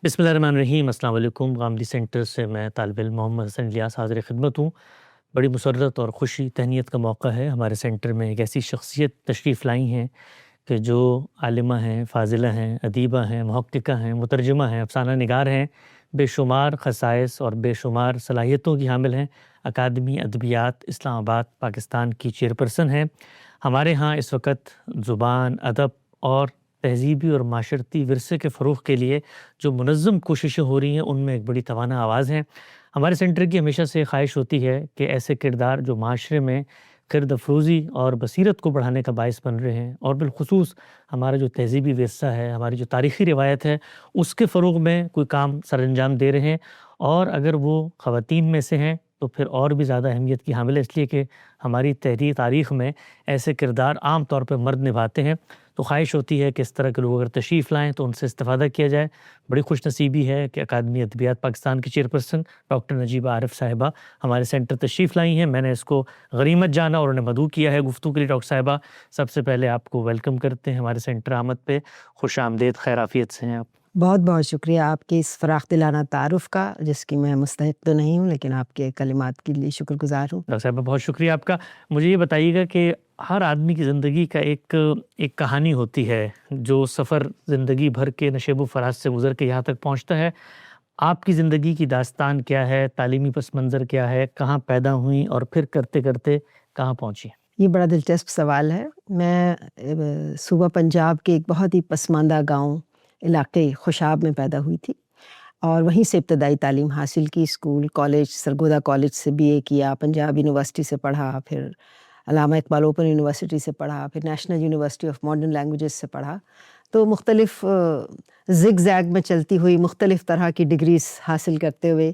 بسم اللہ الرحمن الرحیم۔ السلام علیکم۔ غامدی سینٹر سے میں طالب علم محمد حسن الیاس حاضر خدمت ہوں۔ بڑی مسرت اور خوشی تہنیت کا موقع ہے، ہمارے سینٹر میں ایک ایسی شخصیت تشریف لائی ہیں کہ جو عالمہ ہیں، فاضلہ ہیں، ادیبہ ہیں، محققہ ہیں، مترجمہ ہیں، افسانہ نگار ہیں، بے شمار خصائص اور بے شمار صلاحیتوں کی حامل ہیں۔ اکادمی ادبیات اسلام آباد پاکستان کی چیئرپرسن ہیں۔ ہمارے ہاں اس وقت زبان، ادب اور تہذیبی اور معاشرتی ورثے کے فروغ کے لیے جو منظم کوششیں ہو رہی ہیں ان میں ایک بڑی توانا آواز ہیں۔ ہمارے سینٹر کی ہمیشہ سے خواہش ہوتی ہے کہ ایسے کردار جو معاشرے میں خرد افروزی اور بصیرت کو بڑھانے کا باعث بن رہے ہیں، اور بالخصوص ہمارا جو تہذیبی ورثہ ہے، ہماری جو تاریخی روایت ہے، اس کے فروغ میں کوئی کام سر انجام دے رہے ہیں، اور اگر وہ خواتین میں سے ہیں تو پھر اور بھی زیادہ اہمیت کی حامل ہے، اس لیے کہ ہماری تاریخ میں ایسے کردار عام طور پہ مرد نبھاتے ہیں۔ تو خواہش ہوتی ہے کہ اس طرح کے لوگ اگر تشریف لائیں تو ان سے استفادہ کیا جائے۔ بڑی خوش نصیبی ہے کہ اکادمی ادبیات پاکستان کی چیئرپرسن ڈاکٹر نجیبہ عارف صاحبہ ہمارے سینٹر تشریف لائی ہیں۔ میں نے اس کو غنیمت جانا اور انہیں مدعو کیا ہے گفتگو کے لیے۔ ڈاکٹر صاحبہ، سب سے پہلے آپ کو ویلکم کرتے ہیں ہمارے سینٹر آمد پہ۔ خوش آمدید، خیر عافیت سے ہیں آپ؟ بہت بہت شکریہ آپ کے اس فراخ دلانہ تعارف کا، جس کی میں مستحق تو نہیں ہوں، لیکن آپ کے کلمات کے لیے شکر گزار ہوں۔ ڈاکٹر صاحبہ، بہت شکریہ آپ کا۔ مجھے یہ بتائیے گا کہ ہر آدمی کی زندگی کا ایک کہانی ہوتی ہے، جو سفر زندگی بھر کے نشیب و فراز سے گزر کے یہاں تک پہنچتا ہے۔ آپ کی زندگی کی داستان کیا ہے؟ تعلیمی پس منظر کیا ہے؟ کہاں پیدا ہوئیں اور پھر کرتے کرتے کہاں پہنچی؟ یہ بڑا دلچسپ سوال ہے۔ میں صوبہ پنجاب کے ایک بہت ہی پسماندہ گاؤں علاقے خوشاب میں پیدا ہوئی تھی، اور وہیں سے ابتدائی تعلیم حاصل کی۔ اسکول، کالج، سرگودا کالج سے BA کیا، پنجاب یونیورسٹی سے پڑھا، پھر علامہ اقبال اوپن یونیورسٹی سے پڑھا، پھر national university of modern languages سے پڑھا۔ تو مختلف زگ زیگ میں چلتی ہوئی مختلف طرح کی ڈگریز حاصل کرتے ہوئے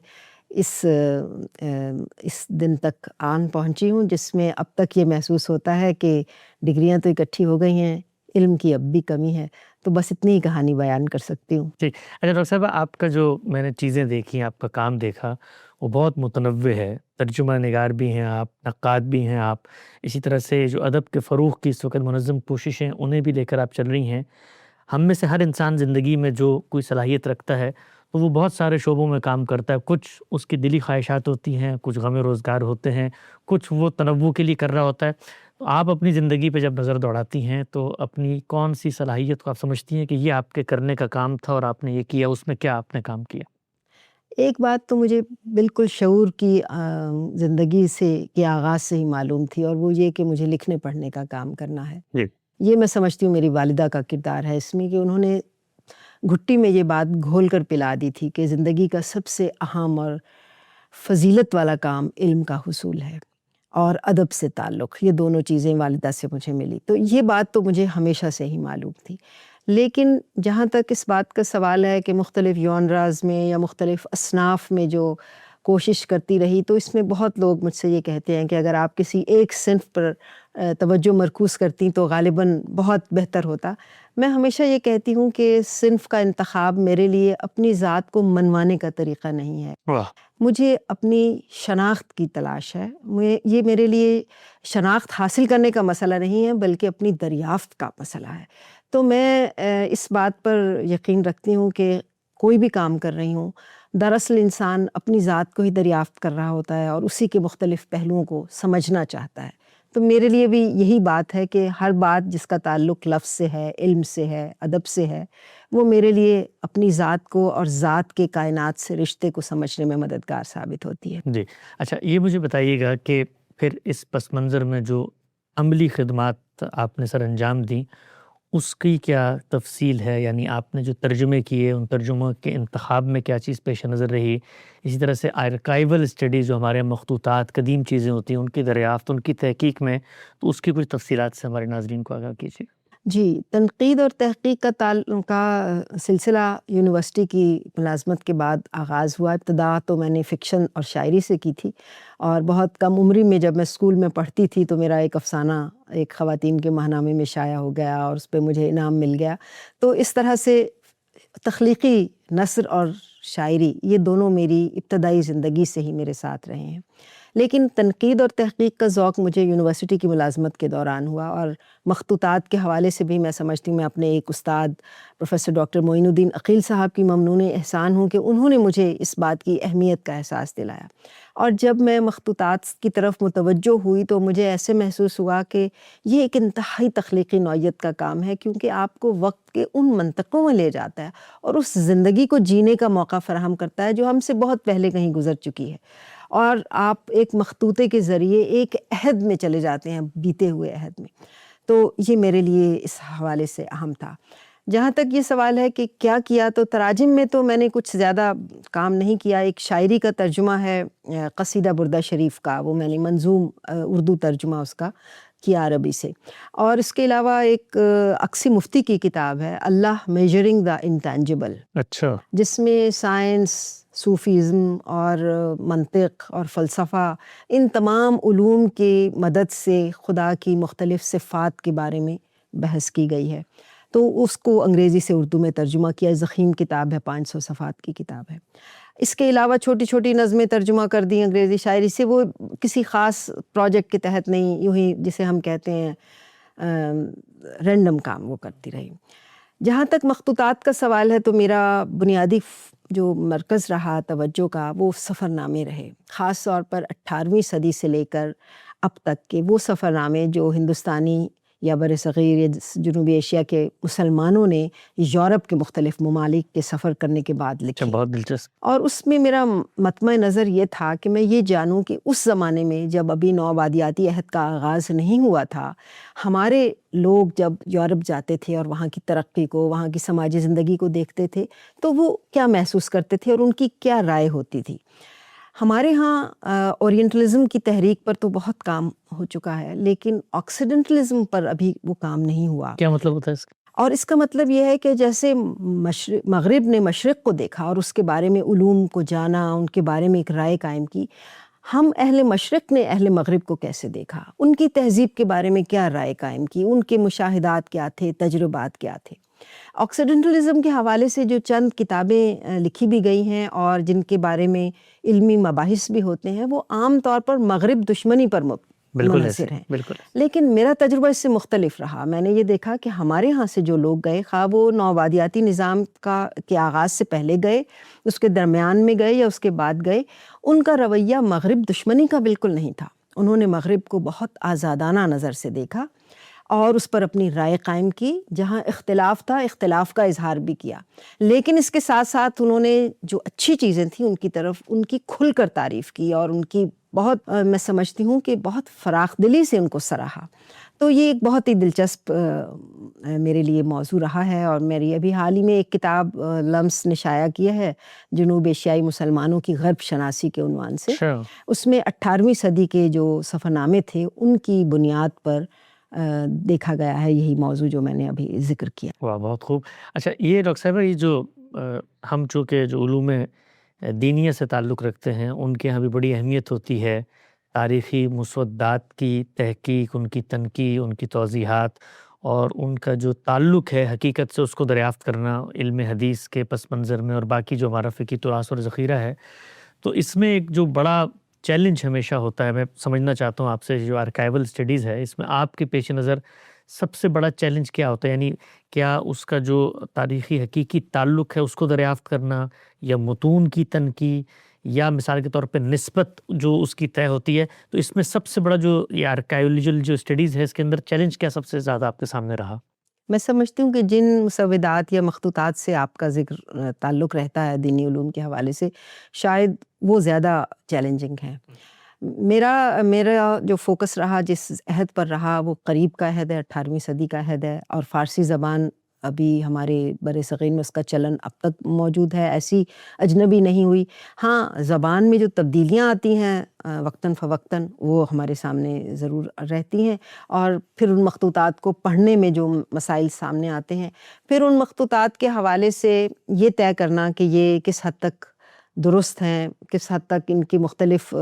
اس دن تک آن پہنچی ہوں، جس میں اب تک یہ محسوس ہوتا ہے کہ ڈگریاں تو اکٹھی ہو گئی ہیں، علم کی اب بھی کمی ہے۔ تو بس اتنی ہی کہانی بیان کر سکتی ہوں۔ جی اچھا ڈاکٹر صاحبہ، آپ کا جو میں نے چیزیں دیکھی، آپ کا کام دیکھا، وہ بہت متنوع ہے۔ ترجمہ نگار بھی ہیں آپ، نقاد بھی ہیں آپ، اسی طرح سے جو ادب کے فروغ کی اس وقت منظم کوششیں انہیں بھی لے کر آپ چل رہی ہیں۔ ہم میں سے ہر انسان زندگی میں جو کوئی صلاحیت رکھتا ہے تو وہ بہت سارے شعبوں میں کام کرتا ہے۔ کچھ اس کی دلی خواہشات ہوتی ہیں، کچھ غم روزگار ہوتے ہیں، کچھ وہ تنوع کے لیے کر رہا ہوتا ہے۔ تو آپ اپنی زندگی پہ جب نظر دوڑاتی ہیں تو اپنی کون سی صلاحیت کو آپ سمجھتی ہیں کہ یہ آپ کے کرنے کا کام تھا اور آپ نے یہ کیا؟ اس میں کیا آپ نے کام کیا؟ ایک بات تو مجھے بالکل شعور کی زندگی سے کے آغاز سے ہی معلوم تھی، اور وہ یہ کہ مجھے لکھنے پڑھنے کا کام کرنا ہے۔ جی یہ میں سمجھتی ہوں میری والدہ کا کردار ہے اس میں، کہ انہوں نے گھٹی میں یہ بات گھول کر پلا دی تھی کہ زندگی کا سب سے اہم اور فضیلت والا کام علم کا حصول ہے، اور ادب سے تعلق۔ یہ دونوں چیزیں والدہ سے مجھے ملی، تو یہ بات تو مجھے ہمیشہ سے ہی معلوم تھی۔ لیکن جہاں تک اس بات کا سوال ہے کہ مختلف ژانرز میں یا مختلف اصناف میں جو کوشش کرتی رہی، تو اس میں بہت لوگ مجھ سے یہ کہتے ہیں کہ اگر آپ کسی ایک صنف پر توجہ مرکوز کرتی تو غالباً بہت بہتر ہوتا۔ میں ہمیشہ یہ کہتی ہوں کہ صنف کا انتخاب میرے لیے اپنی ذات کو منوانے کا طریقہ نہیں ہے، واہ، مجھے اپنی شناخت کی تلاش ہے۔ یہ میرے لیے شناخت حاصل کرنے کا مسئلہ نہیں ہے، بلکہ اپنی دریافت کا مسئلہ ہے۔ تو میں اس بات پر یقین رکھتی ہوں کہ کوئی بھی کام کر رہی ہوں، دراصل انسان اپنی ذات کو ہی دریافت کر رہا ہوتا ہے اور اسی کے مختلف پہلوؤں کو سمجھنا چاہتا ہے۔ تو میرے لیے بھی یہی بات ہے کہ ہر بات جس کا تعلق لفظ سے ہے، علم سے ہے، ادب سے ہے، وہ میرے لیے اپنی ذات کو اور ذات کے کائنات سے رشتے کو سمجھنے میں مددگار ثابت ہوتی ہے۔ جی اچھا، یہ مجھے بتائیے گا کہ پھر اس پس منظر میں جو عملی خدمات آپ نے سر انجام دیں، اس کی کیا تفصیل ہے؟ یعنی آپ نے جو ترجمے کیے، ان ترجموں کے انتخاب میں کیا چیز پیش نظر رہی؟ اسی طرح سے آرکائیول اسٹڈیز، جو ہمارے مخطوطات، قدیم چیزیں ہوتی ہیں، ان کی دریافت، ان کی تحقیق میں، تو اس کی کچھ تفصیلات سے ہمارے ناظرین کو آگاہ کیجیے۔ جی، تنقید اور تحقیق کا سلسلہ یونیورسٹی کی ملازمت کے بعد آغاز ہوا۔ ابتدا تو میں نے فکشن اور شاعری سے کی تھی، اور بہت کم عمری میں جب میں اسکول میں پڑھتی تھی تو میرا ایک افسانہ ایک خواتین کے ماہنامے میں شائع ہو گیا اور اس پہ مجھے انعام مل گیا۔ تو اس طرح سے تخلیقی نثر اور شاعری، یہ دونوں میری ابتدائی زندگی سے ہی میرے ساتھ رہے ہیں۔ لیکن تنقید اور تحقیق کا ذوق مجھے یونیورسٹی کی ملازمت کے دوران ہوا، اور مخطوطات کے حوالے سے بھی میں سمجھتی ہوں میں اپنے ایک استاد پروفیسر ڈاکٹر معین الدین عقیل صاحب کی ممنون احسان ہوں کہ انہوں نے مجھے اس بات کی اہمیت کا احساس دلایا۔ اور جب میں مخطوطات کی طرف متوجہ ہوئی تو مجھے ایسے محسوس ہوا کہ یہ ایک انتہائی تخلیقی نوعیت کا کام ہے، کیونکہ آپ کو وقت کے ان منطقوں میں لے جاتا ہے اور اس زندگی کو جینے کا موقع فراہم کرتا ہے جو ہم سے بہت پہلے کہیں گزر چکی ہے، اور آپ ایک مخطوطے کے ذریعے ایک عہد میں چلے جاتے ہیں، بیتے ہوئے عہد میں۔ تو یہ میرے لیے اس حوالے سے اہم تھا۔ جہاں تک یہ سوال ہے کہ کیا کیا، تو تراجم میں تو میں نے کچھ زیادہ کام نہیں کیا۔ ایک شاعری کا ترجمہ ہے قصیدہ بردہ شریف کا، وہ میں نے منظوم اردو ترجمہ اس کا کیا عربی سے، اور اس کے علاوہ ایک اقصی مفتی کی کتاب ہے اللہ میجرنگ دا انٹینجبل، اچھا، جس میں سائنس، صوفیزم اور منطق اور فلسفہ، ان تمام علوم کی مدد سے خدا کی مختلف صفات کے بارے میں بحث کی گئی ہے۔ تو اس کو انگریزی سے اردو میں ترجمہ کیا، ضخیم کتاب ہے، 500 صفحات کی کتاب ہے۔ اس کے علاوہ چھوٹی چھوٹی نظمیں ترجمہ کر دی انگریزی شاعری سے، وہ کسی خاص پروجیکٹ کے تحت نہیں، یوں ہی جسے ہم کہتے ہیں رینڈم کام وہ کرتی رہی۔ جہاں تک مخطوطات کا سوال ہے تو میرا بنیادی جو مرکز رہا توجہ کا وہ سفر نامے رہے، خاص طور پر 18ویں صدی سے لے کر اب تک کے وہ سفر نامے جو ہندوستانی یا برصغیر یا جنوبی ایشیا کے مسلمانوں نے یورپ کے مختلف ممالک کے سفر کرنے کے بعد لکھے۔ بہت دلچسپ۔ اور اس میں میرا مطمع نظر یہ تھا کہ میں یہ جانوں کہ اس زمانے میں جب ابھی نوآبادیاتی عہد کا آغاز نہیں ہوا تھا، ہمارے لوگ جب یورپ جاتے تھے اور وہاں کی ترقی کو، وہاں کی سماجی زندگی کو دیکھتے تھے تو وہ کیا محسوس کرتے تھے اور ان کی کیا رائے ہوتی تھی۔ ہمارے ہاں اورینٹلزم کی تحریک پر تو بہت کام ہو چکا ہے، لیکن آکسیڈنٹلزم پر ابھی وہ کام نہیں ہوا۔ کیا مطلب ہوتا ہے اس کا؟ اور اس کا مطلب یہ ہے کہ جیسے مغرب نے مشرق کو دیکھا اور اس کے بارے میں علوم کو جانا، ان کے بارے میں ایک رائے قائم کی، ہم اہل مشرق نے اہل مغرب کو کیسے دیکھا، ان کی تہذیب کے بارے میں کیا رائے قائم کی، ان کے مشاہدات کیا تھے، تجربات کیا تھے۔ آکسیڈنٹلزم کے حوالے سے جو چند کتابیں لکھی بھی گئی ہیں اور جن کے بارے میں علمی مباحث بھی ہوتے ہیں، وہ عام طور پر مغرب دشمنی پر منحصر ہیں۔ بالکل۔ لیکن میرا تجربہ اس سے مختلف رہا۔ میں نے یہ دیکھا کہ ہمارے ہاں سے جو لوگ گئے، خواہ وہ نوآبادیاتی نظام کے آغاز سے پہلے گئے، اس کے درمیان میں گئے یا اس کے بعد گئے، ان کا رویہ مغرب دشمنی کا بالکل نہیں تھا۔ انہوں نے مغرب کو بہت آزادانہ نظر سے دیکھا اور اس پر اپنی رائے قائم کی، جہاں اختلاف تھا اختلاف کا اظہار بھی کیا، لیکن اس کے ساتھ ساتھ انہوں نے جو اچھی چیزیں تھیں ان کی طرف ان کی کھل کر تعریف کی اور ان کی بہت میں سمجھتی ہوں کہ بہت فراخ دلی سے ان کو سراہا۔ تو یہ ایک بہت ہی دلچسپ میرے لیے موضوع رہا ہے، اور میری ابھی حال ہی میں ایک کتاب لمس نے شائع کیا ہے جنوب ایشیائی مسلمانوں کی غرب شناسی کے عنوان سے۔ اس میں 18ویں صدی کے جو سفر نامے تھے ان کی بنیاد پر دیکھا گیا ہے یہی موضوع جو میں نے ابھی ذکر کیا۔ واہ، بہت خوب۔ اچھا، یہ ڈاکٹر صاحبہ، یہ جو ہم چونکہ جو علوم دینیہ سے تعلق رکھتے ہیں ان کے یہاں بھی بڑی اہمیت ہوتی ہے، تاریخی مسودات کی تحقیق، ان کی تنقیح، ان کی توضیحات اور ان کا جو تعلق ہے حقیقت سے اس کو دریافت کرنا علم حدیث کے پس منظر میں، اور باقی جو ہمارا فقہی تراث اور ذخیرہ ہے۔ تو اس میں ایک جو بڑا چیلنج ہمیشہ ہوتا ہے، میں سمجھنا چاہتا ہوں آپ سے، جو آرکائیول اسٹڈیز ہے اس میں آپ کے پیش نظر سب سے بڑا چیلنج کیا ہوتا ہے؟ یعنی کیا اس کا جو تاریخی حقیقی تعلق ہے اس کو دریافت کرنا، یا متون کی تنقیح، یا مثال کے طور پہ نسبت جو اس کی طے ہوتی ہے؟ تو اس میں سب سے بڑا جو یہ آرکائیولوجل جو اسٹڈیز ہے اس کے اندر چیلنج کیا سب سے زیادہ آپ کے سامنے رہا؟ میں سمجھتی ہوں کہ جن مسودات یا مخطوطات سے آپ کا ذکر تعلق رہتا ہے دینی علوم کے حوالے سے، شاید وہ زیادہ چیلنجنگ ہیں۔ میرا جو فوکس رہا، جس عہد پر رہا، وہ قریب کا عہد ہے، 18ویں صدی کا عہد ہے، اور فارسی زبان ابھی ہمارے برصغیر میں اس کا چلن اب تک موجود ہے، ایسی اجنبی نہیں ہوئی۔ ہاں، زبان میں جو تبدیلیاں آتی ہیں وقتاً فوقتاً وہ ہمارے سامنے ضرور رہتی ہیں، اور پھر ان مخطوطات کو پڑھنے میں جو مسائل سامنے آتے ہیں، پھر ان مخطوطات کے حوالے سے یہ طے کرنا کہ یہ کس حد تک درست ہیں، کس حد تک ان کی مختلف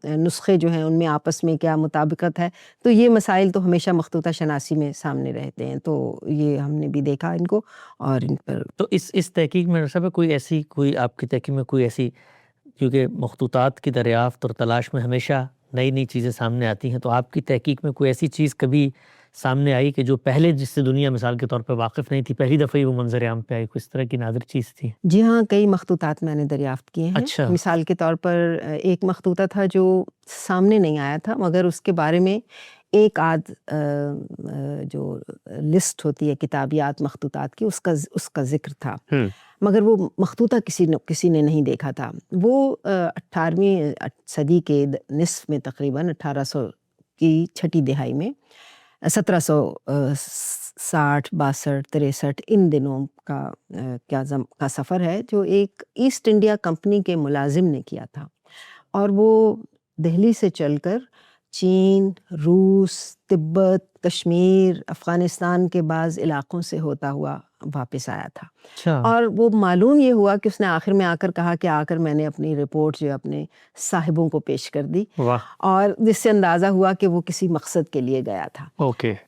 نسخے جو ہیں ان میں آپس میں کیا مطابقت ہے، تو یہ مسائل تو ہمیشہ مخطوطہ شناسی میں سامنے رہتے ہیں۔ تو یہ ہم نے بھی دیکھا ان کو، اور ان پر تو اس تحقیق میں ڈاکٹر صاحب کوئی آپ کی تحقیق میں کوئی ایسی، کیونکہ مخطوطات کی دریافت اور تلاش میں ہمیشہ نئی نئی چیزیں سامنے آتی ہیں، تو آپ کی تحقیق میں کوئی ایسی چیز کبھی سامنے آئی کہ جو پہلے جس سے دنیا مثال کے طور پہ واقف نہیں تھی، پہلی دفعہ ہی وہ منظر عام پہ آئی، کوئی اس طرح کی نادر چیز تھی؟ جی ہاں، کئی مخطوطات میں نے دریافت کیے ہیں. اچھا. مثال کے طور پر ایک مخطوطہ تھا جو سامنے نہیں آیا تھا، مگر اس کے بارے میں ایک آدھ جو لسٹ ہوتی ہے کتابیات مخطوطات کی، اس کا ذکر تھا، مگر وہ مخطوطہ کسی نے نہیں دیکھا تھا. وہ 18ویں صدی کے نصف میں، تقریباً 1800 کی چھٹی دہائی میں، 1760 62 63 ان دنوں کا سفر ہے، جو ایک ایسٹ انڈیا کمپنی کے ملازم نے کیا تھا، اور وہ دہلی سے چل کر چین، روس، تبت، کشمیر، افغانستان کے بعض علاقوں سے ہوتا ہوا واپس آیا تھا. اور وہ معلوم یہ ہوا کہ اس نے آخر میں آ کر کہا کہ آ کر میں نے اپنی رپورٹ جو اپنے صاحبوں کو پیش کر دی، اور جس سے اندازہ ہوا کہ وہ کسی مقصد کے لیے گیا تھا.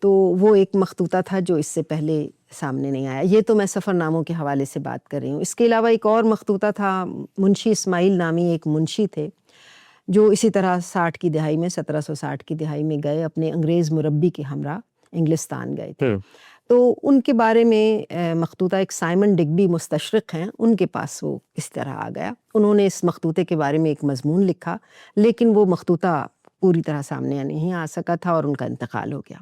تو وہ ایک مخطوطہ تھا جو اس سے پہلے سامنے نہیں آیا. یہ تو میں سفر ناموں کے حوالے سے بات کر رہی ہوں. اس کے علاوہ ایک اور مخطوطہ تھا، منشی اسماعیل نامی ایک منشی تھے جو اسی طرح 60 کی دہائی میں، 1760 کی دہائی میں گئے، اپنے انگریز مربی کے ہمراہ انگلستان گئے تھے. تو ان کے بارے میں مخطوطہ ایک سائمن ڈگبی مستشرق ہیں، ان کے پاس وہ اس طرح آ گیا. انہوں نے اس مخطوطے کے بارے میں ایک مضمون لکھا، لیکن وہ مخطوطہ پوری طرح سامنے نہیں آ سکا تھا اور ان کا انتقال ہو گیا.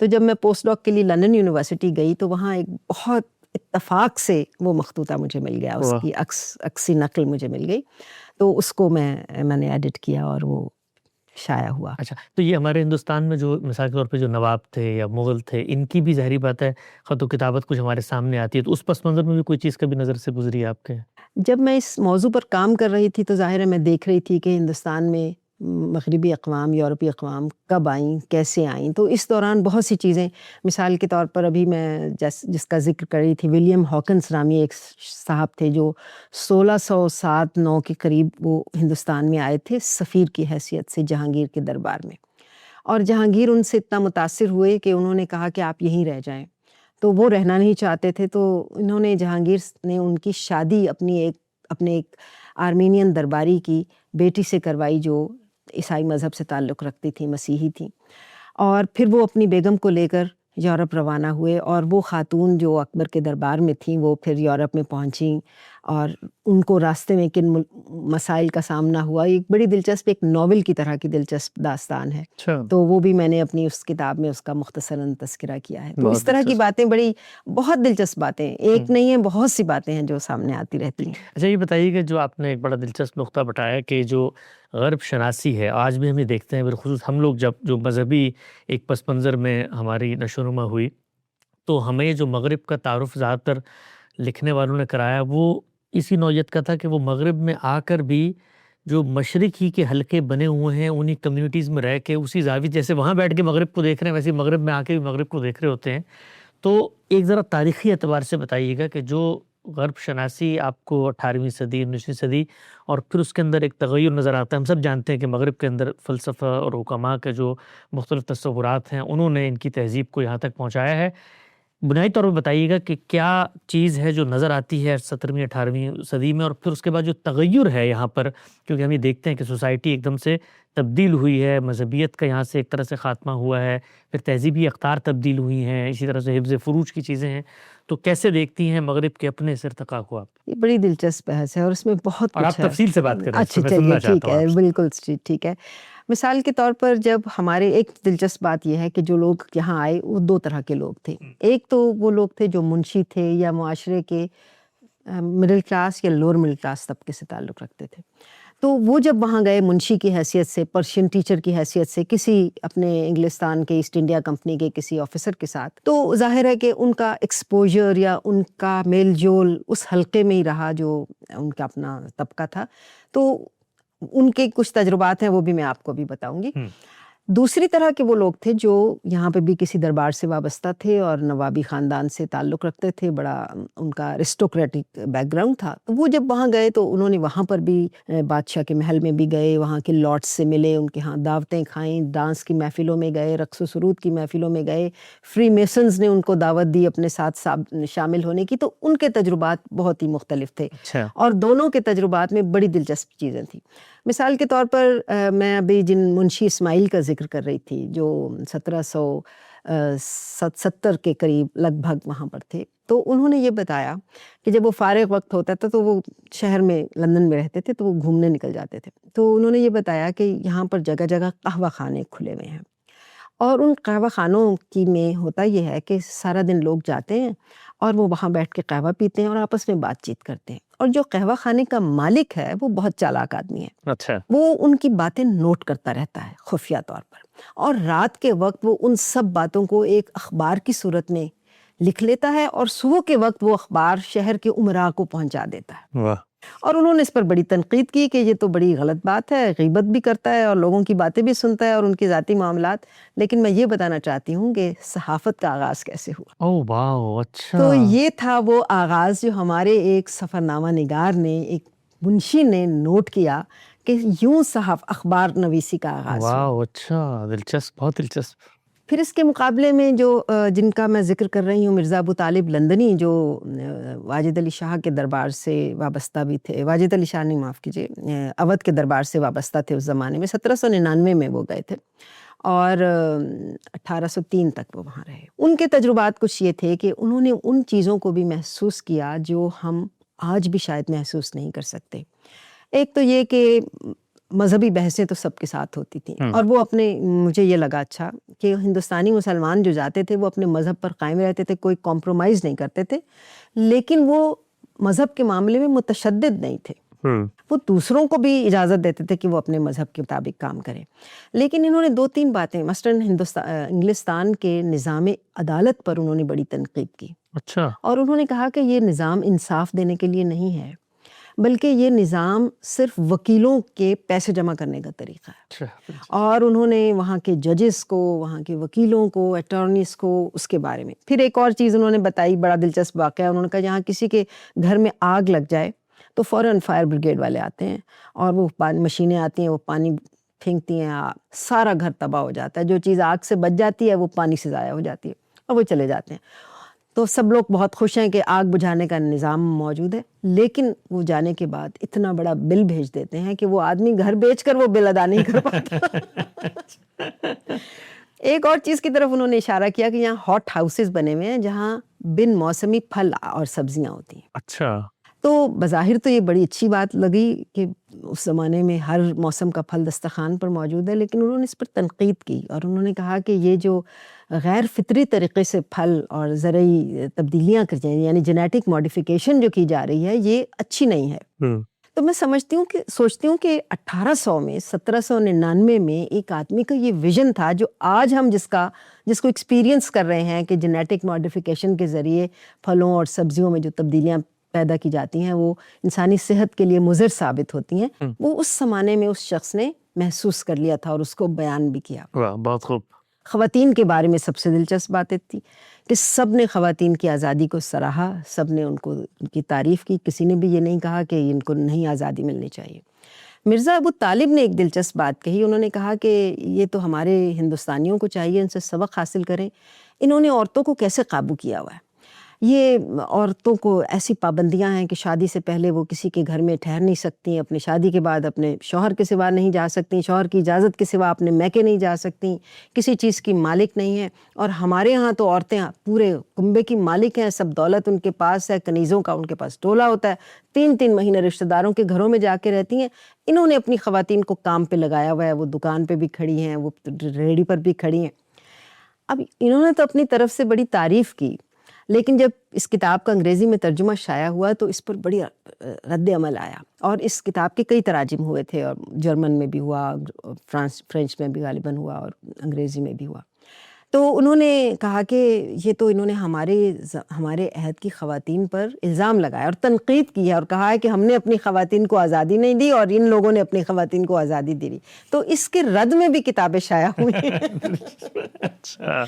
تو جب میں پوسٹ ڈاک کے لیے لندن یونیورسٹی گئی تو وہاں ایک بہت اتفاق سے وہ مخطوطہ مجھے مل گیا، اس کی عکسی نقل مجھے مل گئی. تو اس کو میں نے ایڈٹ کیا اور وہ شائع ہوا. اچھا، تو یہ ہمارے ہندوستان میں جو مثال کے طور پہ جو نواب تھے یا مغل تھے، ان کی بھی ظاہری بات ہے خط و کتابت کچھ ہمارے سامنے آتی ہے، تو اس پس منظر میں بھی کوئی چیز کبھی نظر سے گزری ہے آپ کے؟ جب میں اس موضوع پر کام کر رہی تھی تو ظاہر ہے میں دیکھ رہی تھی کہ ہندوستان میں مغربی اقوام، یورپی اقوام کب آئیں، کیسے آئیں. تو اس دوران بہت سی چیزیں، مثال کے طور پر ابھی میں جس کا ذکر کر رہی تھی، ولیم ہاکنس نامی ایک صاحب تھے جو 1607-9 کے قریب وہ ہندوستان میں آئے تھے سفیر کی حیثیت سے جہانگیر کے دربار میں. اور جہانگیر ان سے اتنا متاثر ہوئے کہ انہوں نے کہا کہ آپ یہیں رہ جائیں. تو وہ رہنا نہیں چاہتے تھے، تو انہوں نے، جہانگیر نے ان کی شادی اپنے ایک آرمینین درباری کی بیٹی سے کروائی جو عیسائی مذہب سے تعلق رکھتی تھی، مسیحی تھی. اور پھر وہ اپنی بیگم کو لے کر یورپ روانہ ہوئے، اور وہ خاتون جو اکبر کے دربار میں تھیں وہ پھر یورپ میں پہنچیں، اور ان کو راستے میں کن مسائل کا سامنا ہوا. ایک بڑی دلچسپ، ایک ناول کی طرح کی دلچسپ داستان ہے. تو وہ بھی میں نے اپنی اس کتاب میں اس کا مختصراً تذکرہ کیا ہے. تو اس طرح کی باتیں بہت دلچسپ باتیں، ایک نہیں ہیں، بہت سی باتیں ہیں جو سامنے آتی رہتی ہیں. اچھا، یہ بتائیے کہ جو آپ نے ایک بڑا دلچسپ نقطہ بتایا کہ جو غرب شناسی ہے، آج بھی ہمیں دیکھتے ہیں، بالخصوص ہم لوگ جو مذہبی ایک پس منظر میں ہماری نشو و نما ہوئی، تو ہمیں جو مغرب کا تعارف زیادہ تر لکھنے والوں نے کرایا وہ اسی نوعیت کا تھا کہ وہ مغرب میں آ کر بھی جو مشرق ہی کے حلقے بنے ہوئے ہیں، انہی کمیونٹیز میں رہ کے اسی زاویے، جیسے وہاں بیٹھ کے مغرب کو دیکھ رہے ہیں ویسے مغرب میں آ کے بھی مغرب کو دیکھ رہے ہوتے ہیں. تو ایک ذرا تاریخی اعتبار سے بتائیے گا کہ جو غرب شناسی آپ کو 18ویں صدی، 19ویں صدی، اور پھر اس کے اندر ایک تغیر نظر آتا ہے. ہم سب جانتے ہیں کہ مغرب کے اندر فلسفہ اور حکماء کے جو مختلف تصورات ہیں انہوں نے ان کی تہذیب کو یہاں تک پہنچایا ہے. بنیادی طور پر بتائیے گا کہ کیا چیز ہے جو نظر آتی ہے 17ویں 18ویں صدی میں، اور پھر اس کے بعد جو تغیر ہے یہاں پر، کیونکہ ہم یہ دیکھتے ہیں کہ سوسائٹی ایک دم سے تبدیل ہوئی ہے، مذہبیت کا یہاں سے ایک طرح سے خاتمہ ہوا ہے، پھر تہذیبی اقدار تبدیل ہوئی ہیں، اسی طرح سے حفظ فروج کی چیزیں ہیں. تو کیسے دیکھتی ہیں مغرب کے اپنے اس ارتقاء کو آپ؟ یہ بڑی دلچسپ بحث ہے اور اس میں بہت کچھ ہے. اور آپ تفصیل سے بات کریں. اچھا چلیے، ٹھیک ہے، بالکل ٹھیک ہے. مثال کے طور پر جب ہمارے، ایک دلچسپ بات یہ ہے کہ جو لوگ یہاں آئے وہ دو طرح کے لوگ تھے. ایک تو وہ لوگ تھے جو منشی تھے یا معاشرے کے مڈل کلاس یا لوور مڈل کلاس طبقے سے تعلق رکھتے تھے. تو وہ جب وہاں گئے منشی کی حیثیت سے، پرشین ٹیچر کی حیثیت سے، کسی اپنے انگلستان کے ایسٹ انڈیا کمپنی کے کسی آفیسر کے ساتھ، تو ظاہر ہے کہ ان کا ایکسپوجر یا ان کا میل جول اس حلقے میں ہی رہا جو ان کا اپنا طبقہ تھا. تو ان کے کچھ تجربات ہیں، وہ بھی میں آپ کو بھی بتاؤں گی. دوسری طرح کے وہ لوگ تھے جو یہاں پہ بھی کسی دربار سے وابستہ تھے اور نوابی خاندان سے تعلق رکھتے تھے، بڑا ان کا ایرسٹوکریٹک بیک گراؤنڈ تھا. تو وہ جب وہاں گئے تو انہوں نے وہاں پر بھی بادشاہ کے محل میں بھی گئے، وہاں کے لارڈس سے ملے، ان کے ہاں دعوتیں کھائیں، ڈانس کی محفلوں میں گئے، رقص و سرود کی محفلوں میں گئے، فری میسنز نے ان کو دعوت دی اپنے ساتھ شامل ہونے کی. تو ان کے تجربات بہت ہی مختلف تھے اور دونوں کے تجربات میں بڑی دلچسپ چیزیں تھیں. مثال کے طور پر میں ابھی جن منشی اسماعیل کا ذکر کر رہی تھی جو 1770 کے قریب لگ بھگ وہاں پر تھے، تو انہوں نے یہ بتایا کہ جب وہ فارغ وقت ہوتا تھا تو وہ شہر میں لندن میں رہتے تھے تو وہ گھومنے نکل جاتے تھے، تو انہوں نے یہ بتایا کہ یہاں پر جگہ جگہ قہوہ خانے کھلے ہوئے ہیں، اور ان قہوہ خانوں کی میں ہوتا یہ ہے کہ سارا دن لوگ جاتے ہیں اور وہ وہاں بیٹھ کے قہوہ پیتے ہیں اور آپس میں بات چیت کرتے ہیں، اور جو قہوہ خانے کا مالک ہے وہ بہت چالاک آدمی ہے، اچھا، وہ ان کی باتیں نوٹ کرتا رہتا ہے خفیہ طور پر، اور رات کے وقت وہ ان سب باتوں کو ایک اخبار کی صورت میں لکھ لیتا ہے اور صبح کے وقت وہ اخبار شہر کے امراء کو پہنچا دیتا ہے۔ واہ، اور انہوں نے اس پر بڑی تنقید کی کہ یہ تو بڑی غلط بات ہے، غیبت بھی کرتا ہے اور لوگوں کی باتیں بھی سنتا ہے اور ان کے ذاتی معاملات، لیکن میں یہ بتانا چاہتی ہوں کہ صحافت کا آغاز کیسے ہوا۔ او واو، اچھا، تو یہ تھا وہ آغاز جو ہمارے ایک سفرنامہ نگار نے، ایک منشی نے نوٹ کیا کہ یوں اخبار نویسی کا آغاز ہوا۔ واو، اچھا، دلچسپ، بہت دلچسپ، پھر اس کے مقابلے میں جو جن کا میں ذکر کر رہی ہوں، مرزا ابو طالب لندنی جو واجد علی شاہ کے دربار سے وابستہ بھی تھے، واجد علی شاہ نہیں، معاف کیجیے، اودھ کے دربار سے وابستہ تھے اس زمانے میں، 1799 میں وہ گئے تھے اور 1803 تک وہ وہاں رہے۔ ان کے تجربات کچھ یہ تھے کہ انہوں نے ان چیزوں کو بھی محسوس کیا جو ہم آج بھی شاید محسوس نہیں کر سکتے۔ ایک تو یہ کہ مذہبی بحثیں تو سب کے ساتھ ہوتی تھیں، اور وہ مجھے یہ لگا اچھا کہ ہندوستانی مسلمان جو جاتے تھے وہ اپنے مذہب پر قائم رہتے تھے، کوئی کمپرومائز نہیں کرتے تھے، لیکن وہ مذہب کے معاملے میں متشدد نہیں تھے، وہ دوسروں کو بھی اجازت دیتے تھے کہ وہ اپنے مذہب کے مطابق کام کریں۔ لیکن انہوں نے 2-3 باتیں، مثلاً انگلستان کے نظام عدالت پر انہوں نے بڑی تنقید کی، اچھا، اور انہوں نے کہا کہ یہ نظام انصاف دینے کے لیے نہیں ہے، بلکہ یہ نظام صرف وکیلوں کے پیسے جمع کرنے کا طریقہ ہے۔ اچھا، اور انہوں نے وہاں کے ججز کو، وہاں کے وکیلوں کو، اٹارنیز کو اس کے بارے میں پھر ایک اور چیز انہوں نے بتائی، بڑا دلچسپ واقعہ، انہوں نے کہا یہاں کسی کے گھر میں آگ لگ جائے تو فوراً فائر بریگیڈ والے آتے ہیں اور وہ مشینیں آتی ہیں، وہ پانی پھینکتی ہیں، سارا گھر تباہ ہو جاتا ہے، جو چیز آگ سے بچ جاتی ہے وہ پانی سے ضائع ہو جاتی ہے اور وہ چلے جاتے ہیں۔ تو سب لوگ بہت خوش ہیں کہ آگ بجھانے کا نظام موجود ہے، لیکن وہ جانے کے بعد اتنا بڑا بل بھیج دیتے ہیں کہ وہ آدمی گھر بیچ کر وہ بل ادا نہیں کر پاتا۔ ایک اور چیز کی طرف انہوں نے اشارہ کیا کہ یہاں ہاٹ ہاؤسز بنے ہوئے ہیں جہاں بن موسمی پھل اور سبزیاں ہوتی ہیں۔ اچھا، تو بظاہر تو یہ بڑی اچھی بات لگی کہ اس زمانے میں ہر موسم کا پھل دسترخوان پر موجود ہے، لیکن انہوں نے اس پر تنقید کی اور انہوں نے کہا کہ یہ جو غیر فطری طریقے سے پھل اور زرعی تبدیلیاں کی جائیں، یعنی جینیٹک ماڈیفیکیشن جو کی جا رہی ہے، یہ اچھی نہیں ہے۔ تو میں سوچتی ہوں کہ 1800 میں 1799 میں ایک آدمی کا یہ ویژن تھا جو آج ہم جس کو ایکسپیرینس کر رہے ہیں کہ جینیٹک ماڈیفیکیشن کے ذریعے پھلوں اور سبزیوں میں جو تبدیلیاں پیدا کی جاتی ہیں وہ انسانی صحت کے لیے مضر ثابت ہوتی ہیں، وہ اس زمانے میں اس شخص نے محسوس کر لیا تھا اور اس کو بیان بھی کیا۔ واہ، بہت خوب، خواتین کے بارے میں سب سے دلچسپ باتیں تھی کہ سب نے خواتین کی آزادی کو سراہا، سب نے ان کی تعریف کی، کسی نے بھی یہ نہیں کہا کہ ان کو نہیں آزادی ملنی چاہیے۔ مرزا ابو طالب نے ایک دلچسپ بات کہی، انہوں نے کہا کہ یہ تو ہمارے ہندوستانیوں کو چاہیے ان سے سبق حاصل کریں، انہوں نے عورتوں کو کیسے قابو کیا ہوا ہے۔ یہ عورتوں کو ایسی پابندیاں ہیں کہ شادی سے پہلے وہ کسی کے گھر میں ٹھہر نہیں سکتی، اپنی شادی کے بعد اپنے شوہر کے سوا نہیں جا سکتی، شوہر کی اجازت کے سوا اپنے میکے نہیں جا سکتی، کسی چیز کی مالک نہیں ہیں۔ اور ہمارے ہاں تو عورتیں پورے کنبے کی مالک ہیں، سب دولت ان کے پاس ہے، کنیزوں کا ان کے پاس ٹولہ ہوتا ہے، 3 مہینے رشتہ داروں کے گھروں میں جا کے رہتی ہیں۔ انہوں نے اپنی خواتین کو کام پہ لگایا ہوا ہے، وہ دکان پہ بھی کھڑی ہیں، وہ ریڑھی پر بھی کھڑی ہیں۔ اب انہوں نے تو اپنی طرف سے بڑی تعریف کی، لیکن جب اس کتاب کا انگریزی میں ترجمہ شائع ہوا تو اس پر بڑی رد عمل آیا، اور اس کتاب کے کئی تراجم ہوئے تھے، اور جرمن میں بھی ہوا، فرینچ میں بھی غالباً ہوا، اور انگریزی میں بھی ہوا۔ تو انہوں نے کہا کہ یہ تو انہوں نے ہمارے عہد کی خواتین پر الزام لگایا اور تنقید کی ہے، اور کہا ہے کہ ہم نے اپنی خواتین کو آزادی نہیں دی اور ان لوگوں نے اپنی خواتین کو آزادی دی۔ تو اس کے رد میں بھی کتابیں شائع ہوئی ہیں۔ اچھا،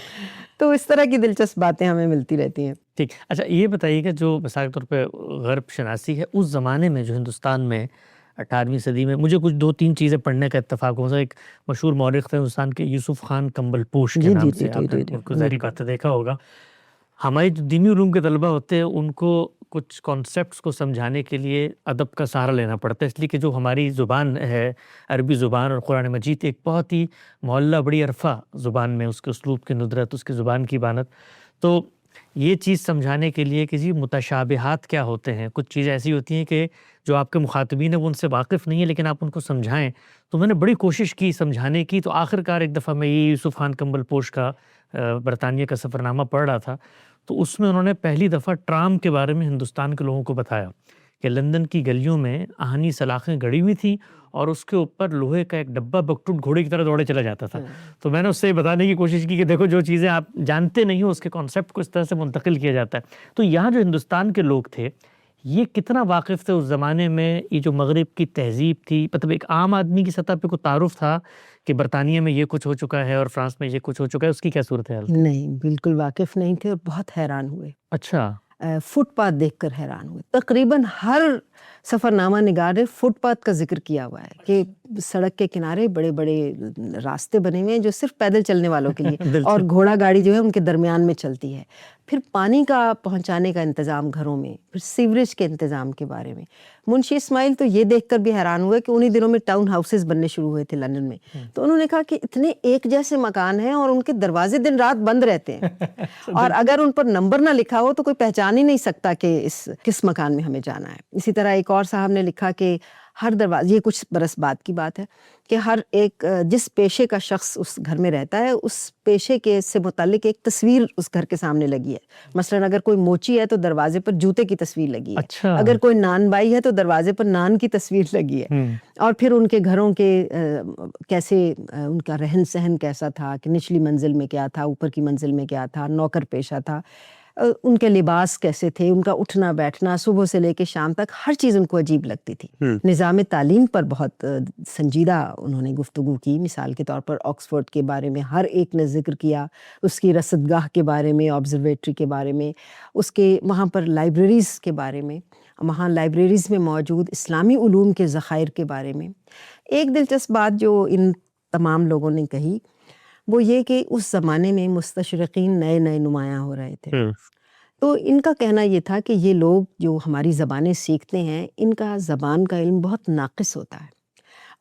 تو اس طرح کی دلچسپ باتیں ہمیں ملتی رہتی ہیں۔ ٹھیک، اچھا یہ بتائیے کہ جو مثال کے طور پہ غرب شناسی ہے اس زمانے میں جو ہندوستان میں 18ویں صدی میں، مجھے کچھ 2-3 چیزیں پڑھنے کا اتفاق ہوا۔ ایک مشہور مورخ تھے ہندوستان کے، یوسف خان کمبل پوش کے نام سے، آپ نے ان کو ظاہری بات دیکھا ہوگا۔ ہمارے جو دینی علوم کے طلبہ ہوتے ہیں ان کو کچھ کانسیپٹس کو سمجھانے کے لیے ادب کا سہارا لینا پڑتا ہے، اس لیے کہ جو ہماری زبان ہے عربی زبان اور قرآن مجید ایک بہت ہی معلیٰ بڑی عرفہ زبان میں، اس کے اسلوب کی ندرت، اس کی زبان کی بانت. تو یہ چیز سمجھانے کے لیے کہ جی متشابہات کیا ہوتے ہیں، کچھ چیزیں ایسی ہوتی ہیں کہ جو آپ کے مخاطبین ہیں وہ ان سے واقف نہیں ہے لیکن آپ ان کو سمجھائیں. تو میں نے بڑی کوشش کی سمجھانے کی. تو آخر کار ایک دفعہ میں یہ یوسف خان کمبل پوش کا برطانیہ کا سفرنامہ پڑھ رہا تھا، تو اس میں انہوں نے پہلی دفعہ ٹرام کے بارے میں ہندوستان کے لوگوں کو بتایا کہ لندن کی گلیوں میں آہنی سلاخیں گڑی ہوئی تھیں اور اس کے اوپر لوہے کا ایک ڈبہ بکٹوٹ گھوڑے کی طرح دوڑے چلا جاتا تھا. تو میں نے اس سے بتانے کی کوشش کی کہ دیکھو جو چیزیں آپ جانتے نہیں ہو اس کے کانسیپٹ کو اس طرح سے منتقل کیا جاتا ہے. تو یہاں جو ہندوستان کے لوگ تھے یہ کتنا واقف تھے اس زمانے میں، یہ جو مغرب کی تہذیب تھی، مطلب ایک عام آدمی کی سطح پہ کوئی تعارف تھا کہ برطانیہ میں یہ کچھ ہو چکا ہے اور فرانس میں یہ کچھ ہو چکا ہے، اس کی کیا صورتحال تھی؟ نہیں، بالکل واقف نہیں تھے اور بہت حیران ہوئے. اچھا. فٹ پاتھ دیکھ کر حیران ہوئے. تقریباً ہر سفر نامہ نگار نے فٹ پاتھ کا ذکر کیا ہوا ہے کہ سڑک کے کنارے بڑے بڑے راستے بنے ہوئے ہیں جو صرف پیدل چلنے والوں کے لیے اور گھوڑا گاڑی جو ہے ان کے درمیان میں چلتی ہے. پھر پانی کا پہنچانے کا انتظام گھروں میں، پھر سیوریج کے انتظام کے بارے میں. منشی اسماعیل تو یہ دیکھ کر بھی حیران ہوئے کہ انہی دنوں میں ٹاؤن ہاؤسز بننے شروع ہوئے تھے لندن میں. تو انہوں نے کہا کہ اتنے ایک جیسے مکان ہیں اور ان کے دروازے دن رات بند رہتے ہیں اور اگر ان پر نمبر نہ لکھا ہو تو کوئی پہچان ہی نہیں سکتا کہ کس مکان میں ہمیں جانا ہے. اسی طرح ایک اور صاحب نے لکھا کہ ہر دروازے، یہ کچھ برس بعد کی بات ہے، کہ ہر ایک جس پیشے کا شخص اس گھر میں رہتا ہے اس پیشے کے سے متعلق ایک تصویر اس گھر کے سامنے لگی ہے. مثلاً اگر کوئی موچی ہے تو دروازے پر جوتے کی تصویر لگی ہے. اچھا. اگر کوئی نان بائی ہے تو دروازے پر نان کی تصویر لگی ہے. اور پھر ان کے گھروں کے کیسے ان کا رہن سہن کیسا تھا، کہ نچلی منزل میں کیا تھا، اوپر کی منزل میں کیا تھا، نوکر پیشہ تھا، ان کے لباس کیسے تھے، ان کا اٹھنا بیٹھنا صبح سے لے کے شام تک ہر چیز ان کو عجیب لگتی تھی. نظام تعلیم پر بہت سنجیدہ انہوں نے گفتگو کی. مثال کے طور پر آکسفورڈ کے بارے میں ہر ایک نے ذکر کیا، اس کی رصدگاہ کے بارے میں، آبزرویٹری کے بارے میں، اس کے وہاں پر لائبریریز کے بارے میں، وہاں لائبریریز میں موجود اسلامی علوم کے ذخائر کے بارے میں. ایک دلچسپ بات جو ان تمام لوگوں نے کہی وہ یہ کہ اس زمانے میں مستشرقین نئے نئے نمایاں ہو رہے تھے. تو ان کا کہنا یہ تھا کہ یہ لوگ جو ہماری زبانیں سیکھتے ہیں ان کا زبان کا علم بہت ناقص ہوتا ہے